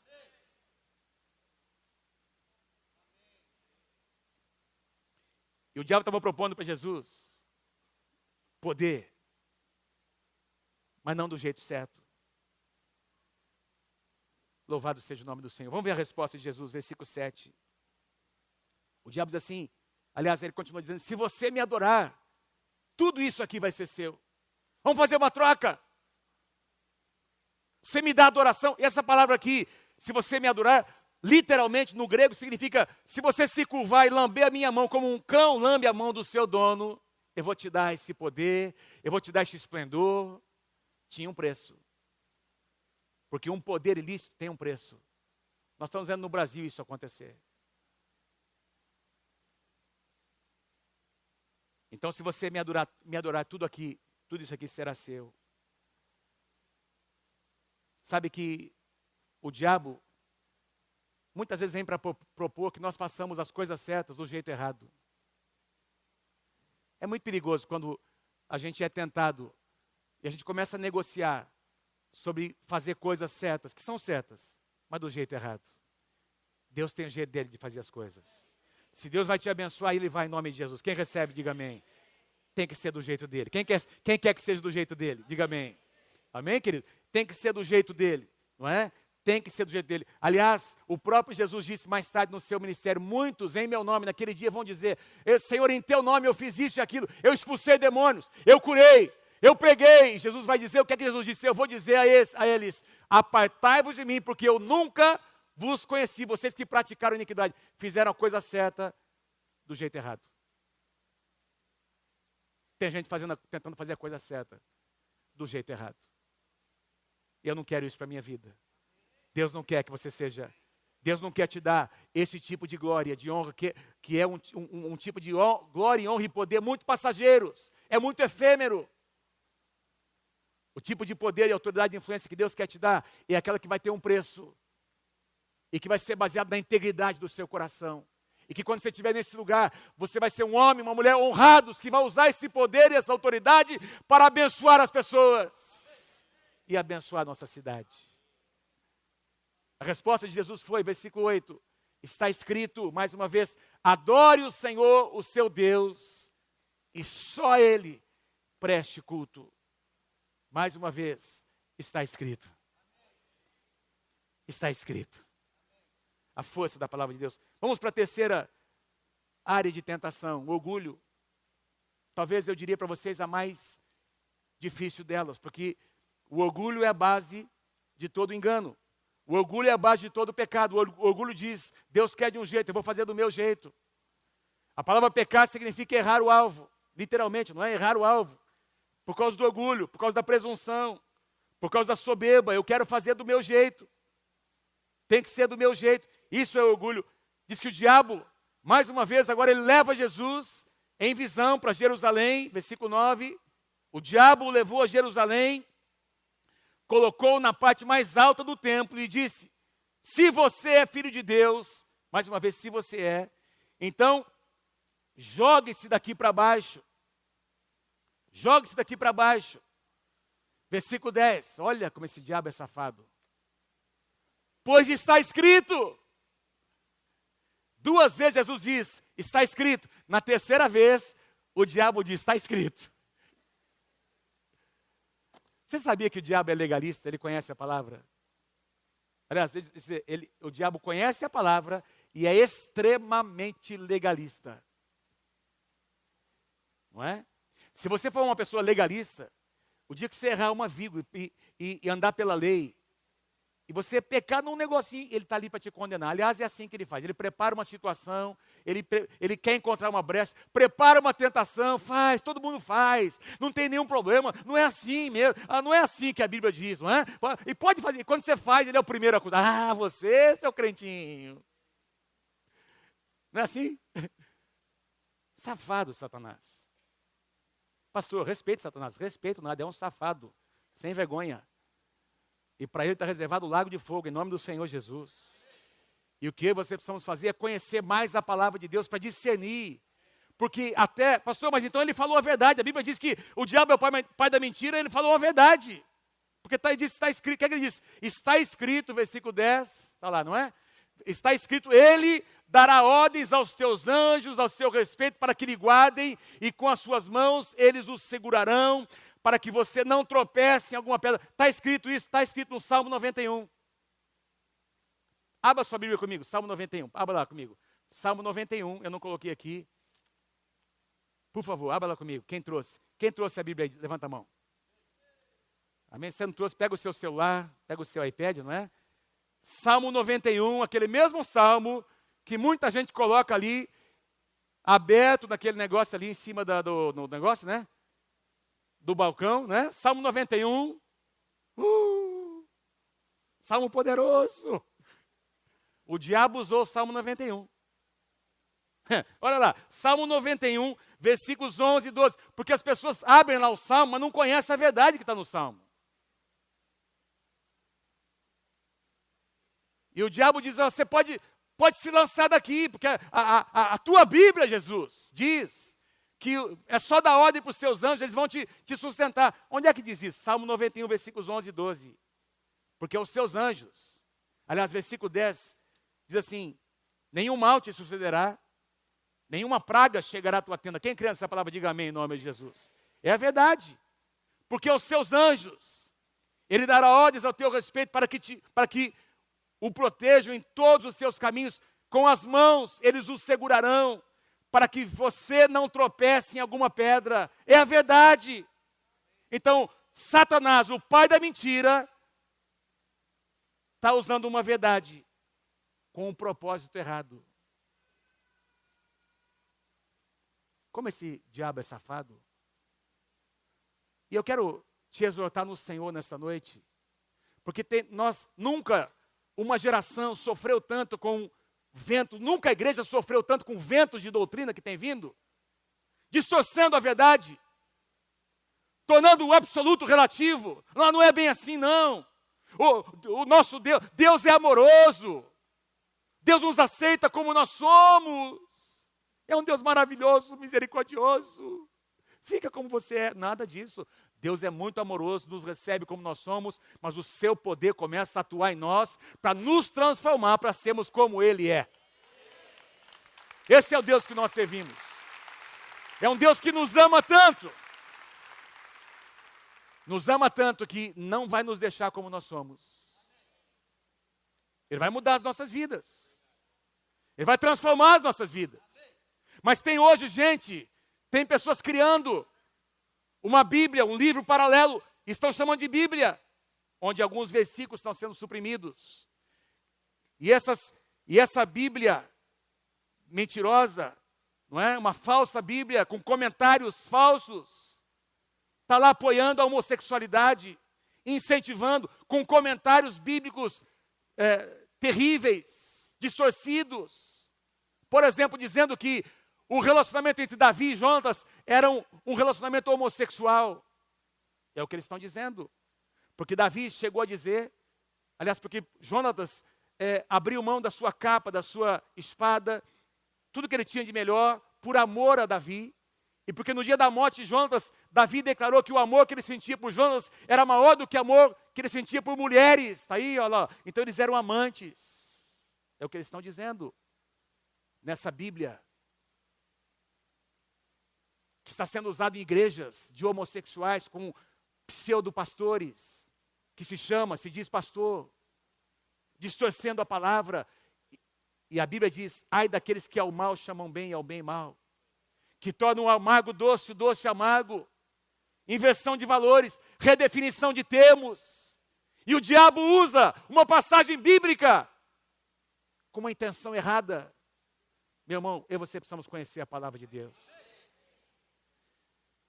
Speaker 1: E o diabo estava propondo para Jesus poder, mas não do jeito certo. Louvado seja o nome do Senhor. Vamos ver a resposta de Jesus, versículo 7. O diabo diz assim, aliás, ele continua dizendo, se você me adorar, tudo isso aqui vai ser seu. Vamos fazer uma troca. Você me dá adoração. E essa palavra aqui, se você me adorar, literalmente no grego significa, se você se curvar e lamber a minha mão como um cão lambe a mão do seu dono, eu vou te dar esse poder, eu vou te dar esse esplendor. Tinha um preço. Porque um poder ilícito tem um preço. Nós estamos vendo no Brasil isso acontecer. Então, se você me adorar tudo isso aqui será seu. Sabe que o diabo muitas vezes vem para propor que nós façamos as coisas certas do jeito errado. É muito perigoso quando a gente é tentado e a gente começa a negociar sobre fazer coisas certas, que são certas, mas do jeito errado. Deus tem o jeito dele de fazer as coisas. Se Deus vai te abençoar, Ele vai em nome de Jesus. Quem recebe, diga amém. Tem que ser do jeito dele. Quem quer que seja do jeito dele? Diga amém. Amém, querido? Tem que ser do jeito dele, não é? Tem que ser do jeito dele. Aliás, o próprio Jesus disse mais tarde no seu ministério, muitos em meu nome, naquele dia vão dizer, Senhor, em teu nome eu fiz isso e aquilo, eu expulsei demônios, eu curei, eu preguei. Jesus vai dizer, o que é que Jesus disse? Eu vou dizer a eles, apartai-vos de mim, porque eu nunca vos conheci. Vocês que praticaram iniquidade, fizeram a coisa certa do jeito errado. Tem gente tentando fazer a coisa certa do jeito errado. E eu não quero isso para a minha vida. Deus não quer que você seja. Deus não quer te dar esse tipo de glória, de honra, que é um tipo de glória, honra e poder muito passageiros. É muito efêmero. O tipo de poder e autoridade e influência que Deus quer te dar é aquela que vai ter um preço. E que vai ser baseado na integridade do seu coração. E que quando você estiver nesse lugar, você vai ser um homem, uma mulher honrados, que vai usar esse poder e essa autoridade para abençoar as pessoas. E abençoar a nossa cidade. A resposta de Jesus foi, versículo 8, está escrito, mais uma vez, adore o Senhor, o seu Deus, e só a Ele preste culto. Mais uma vez, está escrito. Está escrito. A força da palavra de Deus. Vamos para a terceira área de tentação, o orgulho. Talvez eu diria para vocês a mais difícil delas, porque o orgulho é a base de todo engano. O orgulho é a base de todo pecado. O orgulho diz, Deus quer de um jeito, eu vou fazer do meu jeito. A palavra pecar significa errar o alvo. Literalmente, não é errar o alvo. por causa do orgulho, por causa da presunção, por causa da soberba. Eu quero fazer do meu jeito. Tem que ser do meu jeito. Isso é orgulho. Diz que o diabo, mais uma vez, agora ele leva Jesus em visão para Jerusalém, versículo 9. O diabo o levou a Jerusalém, colocou na parte mais alta do templo e disse: se você é filho de Deus, mais uma vez, se você é, então jogue-se daqui para baixo. Jogue-se daqui para baixo. Versículo 10. Olha como esse diabo é safado. Pois está escrito. 2 vezes Jesus diz, está escrito. Na terceira vez, o diabo diz, está escrito. Você sabia que o diabo é legalista? Ele conhece a palavra? Aliás, o diabo conhece a palavra e é extremamente legalista. Não é? Se você for uma pessoa legalista, o dia que você errar uma vírgula e andar pela lei, e você pecar num negocinho, ele está ali para te condenar. Aliás, é assim que ele faz. Ele prepara uma situação, ele quer encontrar uma brecha, prepara uma tentação, faz, todo mundo faz, não tem nenhum problema, não é assim mesmo, não é assim que a Bíblia diz, não é? E pode fazer, quando você faz, ele é o primeiro a acusar. Você, seu crentinho. Não é assim? Safado, Satanás. Pastor, respeite Satanás, respeito nada, é um safado, sem vergonha. E para ele está reservado o lago de fogo, em nome do Senhor Jesus. E o que você precisamos fazer é conhecer mais a palavra de Deus para discernir. Porque até, pastor, mas então ele falou a verdade. A Bíblia diz que o diabo é o pai da mentira, ele falou a verdade. Porque está escrito, o que é que ele diz? Está escrito, versículo 10, está lá, não é? Está escrito, ele dará ordens aos teus anjos, ao seu respeito, para que lhe guardem, e com as suas mãos eles os segurarão, para que você não tropece em alguma pedra. Está escrito isso, está escrito no Salmo 91. Abra sua Bíblia comigo, Salmo 91, abra lá comigo. Salmo 91, eu não coloquei aqui. Por favor, abra lá comigo. Quem trouxe? Quem trouxe a Bíblia aí? Levanta a mão. Amém? Se você não trouxe, pega o seu celular, pega o seu iPad, não é? Salmo 91, aquele mesmo salmo que muita gente coloca ali, aberto naquele negócio ali em cima do negócio, né? Do balcão, né? Salmo 91. Salmo poderoso. O diabo usou o Salmo 91. Olha lá, Salmo 91, versículos 11 e 12. Porque as pessoas abrem lá o Salmo, mas não conhecem a verdade que está no Salmo. E o diabo diz, você pode se lançar daqui, porque a tua Bíblia, Jesus, diz que é só dar ordem para os seus anjos, eles vão te sustentar. Onde é que diz isso? Salmo 91, versículos 11 e 12. Porque os seus anjos, aliás, versículo 10, diz assim, nenhum mal te sucederá, nenhuma praga chegará à tua tenda. Quem crê nessa palavra, diga amém em nome de Jesus. É a verdade. Porque os seus anjos, ele dará ordens ao teu respeito para que o protejam em todos os seus caminhos, com as mãos eles o segurarão, para que você não tropece em alguma pedra. É a verdade. Então, Satanás, o pai da mentira, está usando uma verdade com um propósito errado. Como esse diabo é safado. E eu quero te exortar no Senhor nessa noite, porque nós nunca... Uma geração sofreu tanto com vento, nunca a igreja sofreu tanto com ventos de doutrina que tem vindo, distorcendo a verdade, tornando o absoluto relativo. Não é bem assim, não. O nosso Deus é amoroso. Deus nos aceita como nós somos. É um Deus maravilhoso, misericordioso. Fica como você é, nada disso. Deus é muito amoroso, nos recebe como nós somos, mas o seu poder começa a atuar em nós para nos transformar, para sermos como Ele é. Esse é o Deus que nós servimos. É um Deus que nos ama tanto. Nos ama tanto que não vai nos deixar como nós somos. Ele vai mudar as nossas vidas. Ele vai transformar as nossas vidas. Mas tem hoje tem pessoas criando uma Bíblia, um livro paralelo, estão chamando de Bíblia, onde alguns versículos estão sendo suprimidos. E essa Bíblia mentirosa, não é? Uma falsa Bíblia com comentários falsos, está lá apoiando a homossexualidade, incentivando com comentários bíblicos terríveis, distorcidos. Por exemplo, dizendo que o relacionamento entre Davi e Jonatas era um relacionamento homossexual. É o que eles estão dizendo. Porque Davi chegou a dizer, aliás, porque Jonatas abriu mão da sua capa, da sua espada, tudo que ele tinha de melhor, por amor a Davi. E porque no dia da morte de Jonatas, Davi declarou que o amor que ele sentia por Jonatas era maior do que o amor que ele sentia por mulheres. Está aí, olha lá. Então eles eram amantes. É o que eles estão dizendo nessa Bíblia, que está sendo usada em igrejas de homossexuais com pseudo-pastores, que se diz pastor, distorcendo a palavra. E a Bíblia diz, ai daqueles que ao mal chamam bem e ao bem mal, que tornam o amargo doce, o doce amargo, inversão de valores, redefinição de termos. E o diabo usa uma passagem bíblica com uma intenção errada. Meu irmão, eu e você precisamos conhecer a palavra de Deus.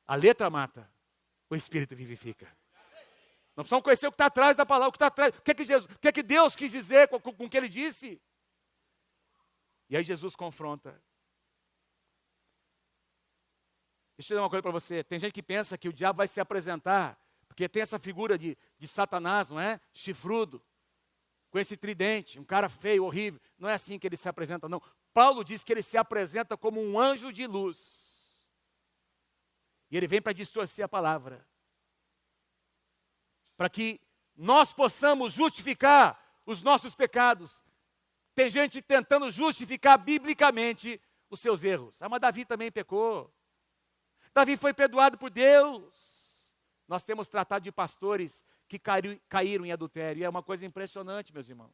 Speaker 1: A letra mata, o Espírito vivifica. Nós precisamos conhecer o que está atrás da palavra, o que está atrás, o que é que Deus quis dizer com o que Ele disse. E aí Jesus confronta. Deixa eu dizer uma coisa para você. Tem gente que pensa que o diabo vai se apresentar, porque tem essa figura de Satanás, não é? Chifrudo, com esse tridente, um cara feio, horrível. Não é assim que ele se apresenta, não. Paulo diz que ele se apresenta como um anjo de luz. E ele vem para distorcer a palavra. Para que nós possamos justificar os nossos pecados. Tem gente tentando justificar biblicamente os seus erros. Ah, mas Davi também pecou. Davi foi perdoado por Deus. Nós temos tratado de pastores que caíram em adultério. E é uma coisa impressionante, meus irmãos.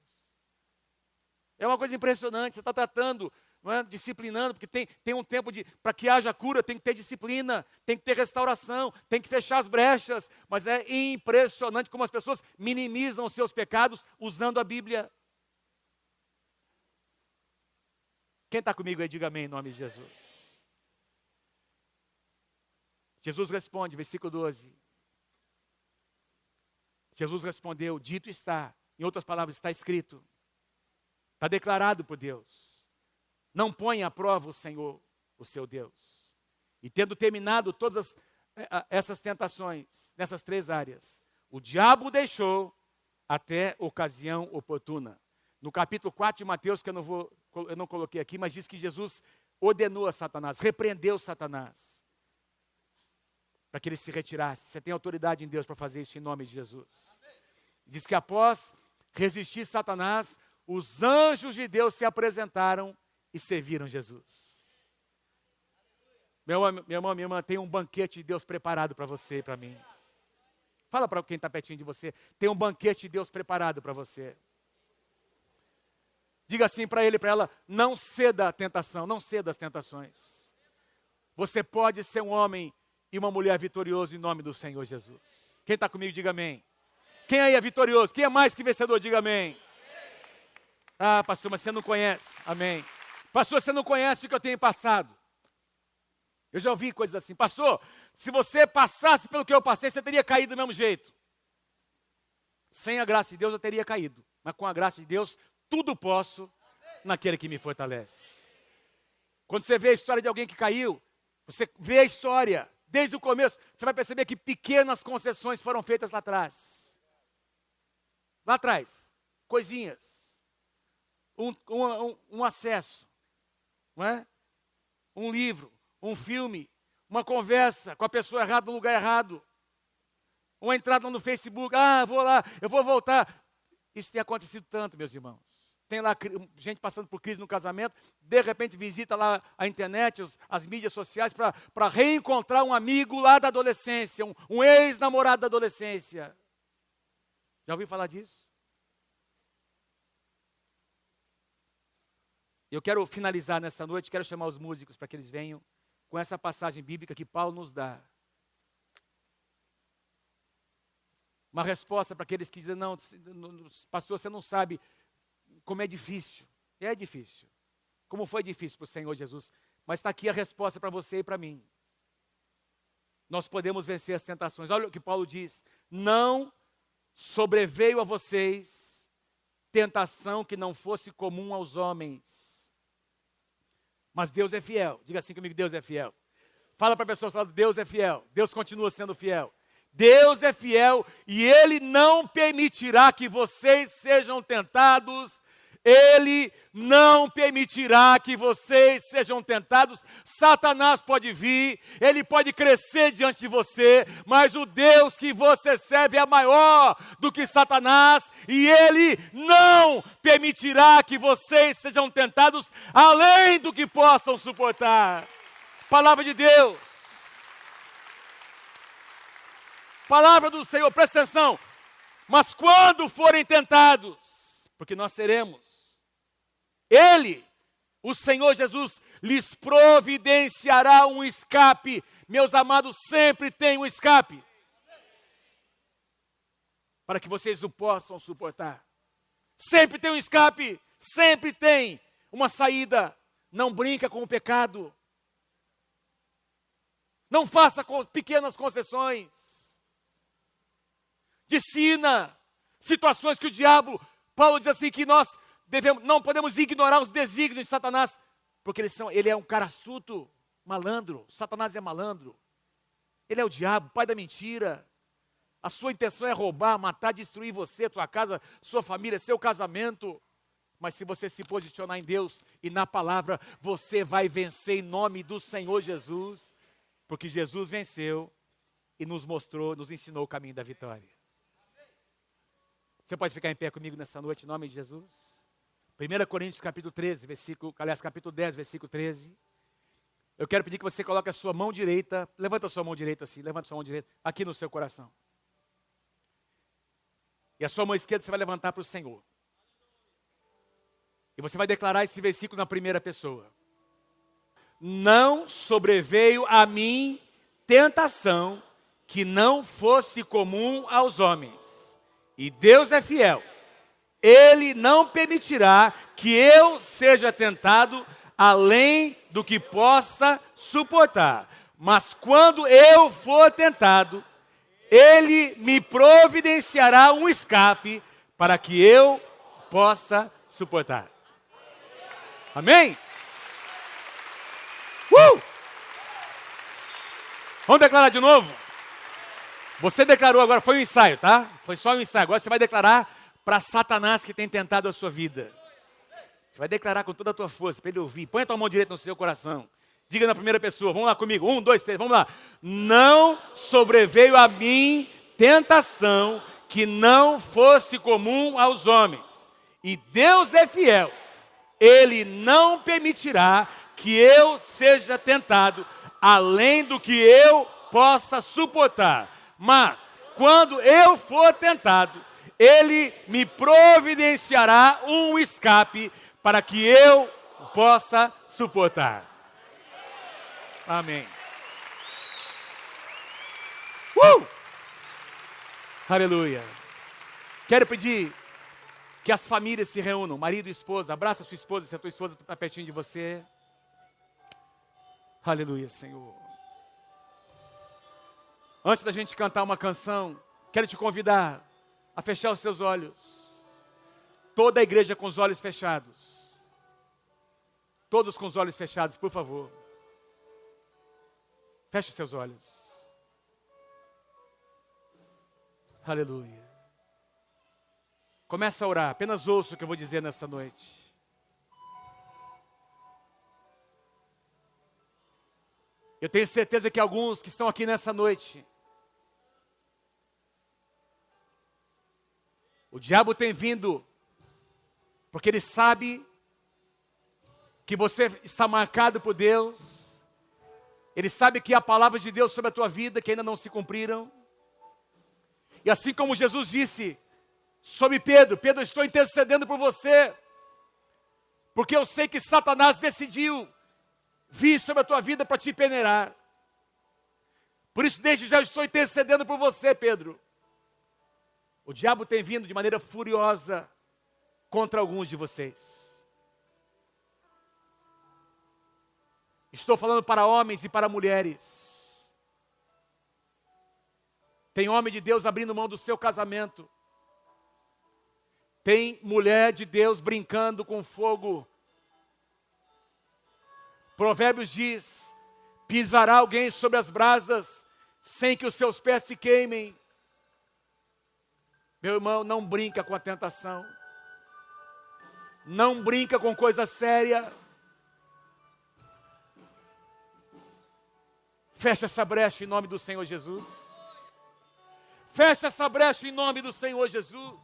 Speaker 1: É uma coisa impressionante. Você está tratando, não é, disciplinando, porque tem um tempo para que haja cura, tem que ter disciplina, tem que ter restauração, tem que fechar as brechas. Mas é impressionante como as pessoas minimizam os seus pecados usando a Bíblia. Quem está comigo aí, diga amém em nome de Jesus. Jesus responde, versículo 12. Jesus respondeu, dito está, em outras palavras, está escrito, está declarado por Deus. Não ponha à prova o Senhor, o seu Deus. E tendo terminado todas essas tentações, nessas três áreas, o diabo deixou até ocasião oportuna. No capítulo 4 de Mateus, que eu não coloquei aqui, mas diz que Jesus ordenou a Satanás, repreendeu Satanás, para que ele se retirasse. Você tem autoridade em Deus para fazer isso em nome de Jesus. Diz que após resistir Satanás, os anjos de Deus se apresentaram e serviram Jesus. Meu irmão, minha irmã, tem um banquete de Deus preparado para você e para mim. Fala para quem está pertinho de você, tem um banquete de Deus preparado para você. Diga assim para ele e para ela, não ceda à tentação, não ceda às tentações. Você pode ser um homem e uma mulher vitorioso em nome do Senhor Jesus. Quem está comigo, diga amém. Quem aí é vitorioso? Quem é mais que vencedor, diga amém. Ah, pastor, mas você não conhece. Amém. Pastor, você não conhece o que eu tenho passado. Eu já ouvi coisas assim. Pastor, se você passasse pelo que eu passei, você teria caído do mesmo jeito. Sem a graça de Deus, eu teria caído. Mas com a graça de Deus, tudo posso naquele que me fortalece. Quando você vê a história de alguém que caiu, você vê a história, desde o começo, você vai perceber que pequenas concessões foram feitas lá atrás. Lá atrás, coisinhas. Um acesso, não é? Um livro, um filme, uma conversa com a pessoa errada no lugar errado. Uma entrada no Facebook, vou lá, eu vou voltar. Isso tem acontecido tanto, meus irmãos. Tem lá gente passando por crise no casamento, de repente visita lá a internet, as mídias sociais, para reencontrar um amigo lá da adolescência, um ex-namorado da adolescência. Já ouviu falar disso? Eu quero finalizar nessa noite, quero chamar os músicos para que eles venham com essa passagem bíblica que Paulo nos dá. Uma resposta para aqueles que dizem, não, pastor, você não sabe como é difícil. É difícil. Como foi difícil para o Senhor Jesus. Mas está aqui a resposta para você e para mim. nós podemos vencer as tentações. Olha o que Paulo diz: não sobreveio a vocês tentação que não fosse comum aos homens. Mas Deus é fiel. Diga assim comigo: Deus é fiel. Fala para a pessoa ao seu lado: Deus é fiel. Deus continua sendo fiel. Deus é fiel e Ele não permitirá que vocês sejam tentados. Ele não permitirá que vocês sejam tentados. Satanás pode vir, ele pode crescer diante de você, mas o Deus que você serve é maior do que Satanás, e ele não permitirá que vocês sejam tentados além do que possam suportar. Palavra de Deus. Palavra do Senhor, presta atenção. Mas quando forem tentados, porque nós seremos, Ele, o Senhor Jesus, lhes providenciará um escape. Meus amados, sempre tem um escape, para que vocês o possam suportar. Sempre tem um escape, sempre tem uma saída. Não brinca com o pecado. Não faça pequenas concessões. Discina situações que o diabo, Paulo diz assim, que nós não podemos ignorar os desígnios de Satanás, porque ele é um cara astuto, malandro. Satanás é malandro. Ele é o diabo, pai da mentira. A sua intenção é roubar, matar, destruir você, tua casa, sua família, seu casamento. Mas se você se posicionar em Deus e na palavra, você vai vencer em nome do Senhor Jesus, porque Jesus venceu e nos mostrou, nos ensinou o caminho da vitória. Você pode ficar em pé comigo nessa noite, em nome de Jesus? 1 Coríntios capítulo 13, capítulo 10, versículo 13. Eu quero pedir que você coloque a sua mão direita, levanta a sua mão direita assim, levanta a sua mão direita, aqui no seu coração. E a sua mão esquerda você vai levantar para o Senhor. E você vai declarar esse versículo na primeira pessoa. Não sobreveio a mim tentação que não fosse comum aos homens. E Deus é fiel. Ele não permitirá que eu seja tentado além do que possa suportar. Mas quando eu for tentado, Ele me providenciará um escape para que eu possa suportar. Amém? Vamos declarar de novo? Você declarou agora, foi um ensaio, tá? Foi só um ensaio. Agora você vai declarar para Satanás que tem tentado a sua vida. Você vai declarar com toda a tua força, para ele ouvir. Põe a tua mão direita no seu coração. Diga na primeira pessoa, vamos lá comigo. 1, 2, 3, vamos lá. Não sobreveio a mim tentação que não fosse comum aos homens. E Deus é fiel. Ele não permitirá que eu seja tentado além do que eu possa suportar. Mas, quando eu for tentado, Ele me providenciará um escape para que eu possa suportar. Amém. Aleluia. Quero pedir que as famílias se reúnam, marido e esposa. Abraça a sua esposa, se a tua esposa está pertinho de você. Aleluia, Senhor. Antes da gente cantar uma canção, quero te convidar a fechar os seus olhos. Toda a igreja com os olhos fechados. Todos com os olhos fechados, por favor. Feche os seus olhos. Aleluia. Começa a orar, apenas ouça o que eu vou dizer nessa noite. Eu tenho certeza que alguns que estão aqui nessa noite, o diabo tem vindo, porque ele sabe que você está marcado por Deus, ele sabe que há palavras de Deus sobre a tua vida que ainda não se cumpriram, e assim como Jesus disse sobre Pedro, eu estou intercedendo por você, porque eu sei que Satanás decidiu vir sobre a tua vida para te peneirar. Por isso, desde já estou intercedendo por você, Pedro. O diabo tem vindo de maneira furiosa contra alguns de vocês. Estou falando para homens e para mulheres. Tem homem de Deus abrindo mão do seu casamento. Tem mulher de Deus brincando com fogo. Provérbios diz: pisará alguém sobre as brasas, sem que os seus pés se queimem. Meu irmão, não brinca com a tentação. Não brinca com coisa séria. Fecha essa brecha em nome do Senhor Jesus. Fecha essa brecha em nome do Senhor Jesus.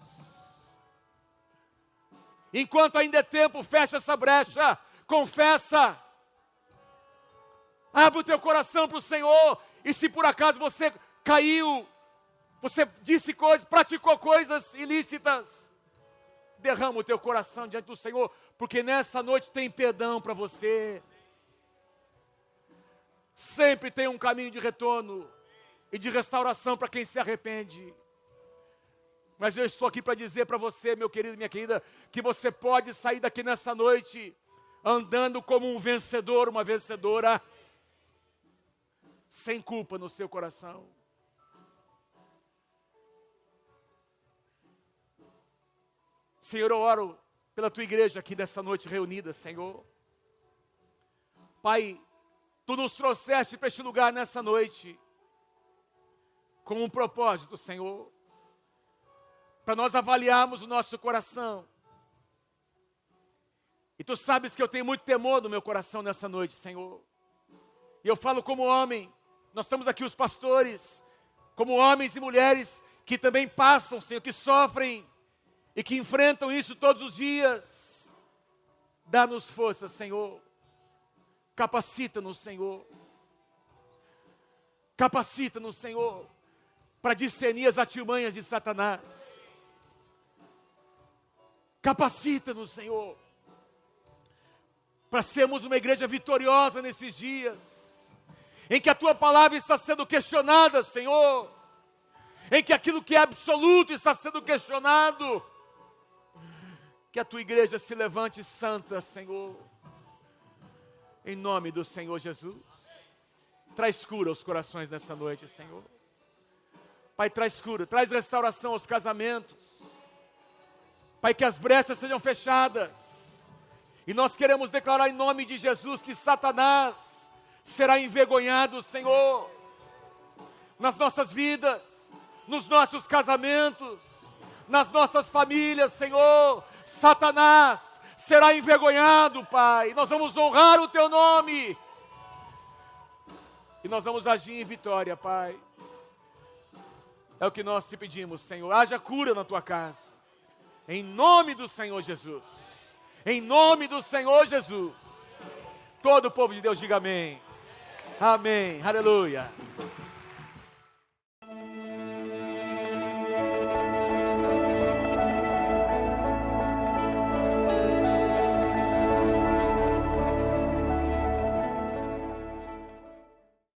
Speaker 1: Enquanto ainda é tempo, fecha essa brecha. Confessa. Abre o teu coração para o Senhor. E se por acaso você caiu, você disse coisas, praticou coisas ilícitas, derrama o teu coração diante do Senhor, porque nessa noite tem perdão para você. Sempre tem um caminho de retorno e de restauração para quem se arrepende. Mas eu estou aqui para dizer para você, meu querido e minha querida, que você pode sair daqui nessa noite andando como um vencedor, uma vencedora, sem culpa no seu coração. Senhor, eu oro pela tua igreja aqui nessa noite reunida, Senhor. Pai, tu nos trouxeste para este lugar nessa noite com um propósito, Senhor, para nós avaliarmos o nosso coração. E tu sabes que eu tenho muito temor no meu coração nessa noite, Senhor. E eu falo como homem, nós estamos aqui os pastores, como homens e mulheres que também passam, Senhor, que sofrem e que enfrentam isso todos os dias. Dá-nos força, Senhor. Capacita-nos, Senhor. Capacita-nos, Senhor, para discernir as artimanhas de Satanás. Capacita-nos, Senhor, para sermos uma igreja vitoriosa nesses dias, em que a tua palavra está sendo questionada, Senhor, em que aquilo que é absoluto está sendo questionado. Que a tua igreja se levante santa, Senhor, em nome do Senhor Jesus. Traz cura aos corações nessa noite, Senhor. Pai, traz cura, traz restauração aos casamentos. Pai, que as brechas sejam fechadas. E nós queremos declarar em nome de Jesus que Satanás será envergonhado, Senhor, nas nossas vidas, nos nossos casamentos, nas nossas famílias, Senhor. Satanás será envergonhado, Pai. Nós vamos honrar o teu nome. E nós vamos agir em vitória, Pai. É o que nós te pedimos, Senhor. Haja cura na tua casa. Em nome do Senhor Jesus. Em nome do Senhor Jesus. Todo o povo de Deus diga amém. Amém. Aleluia.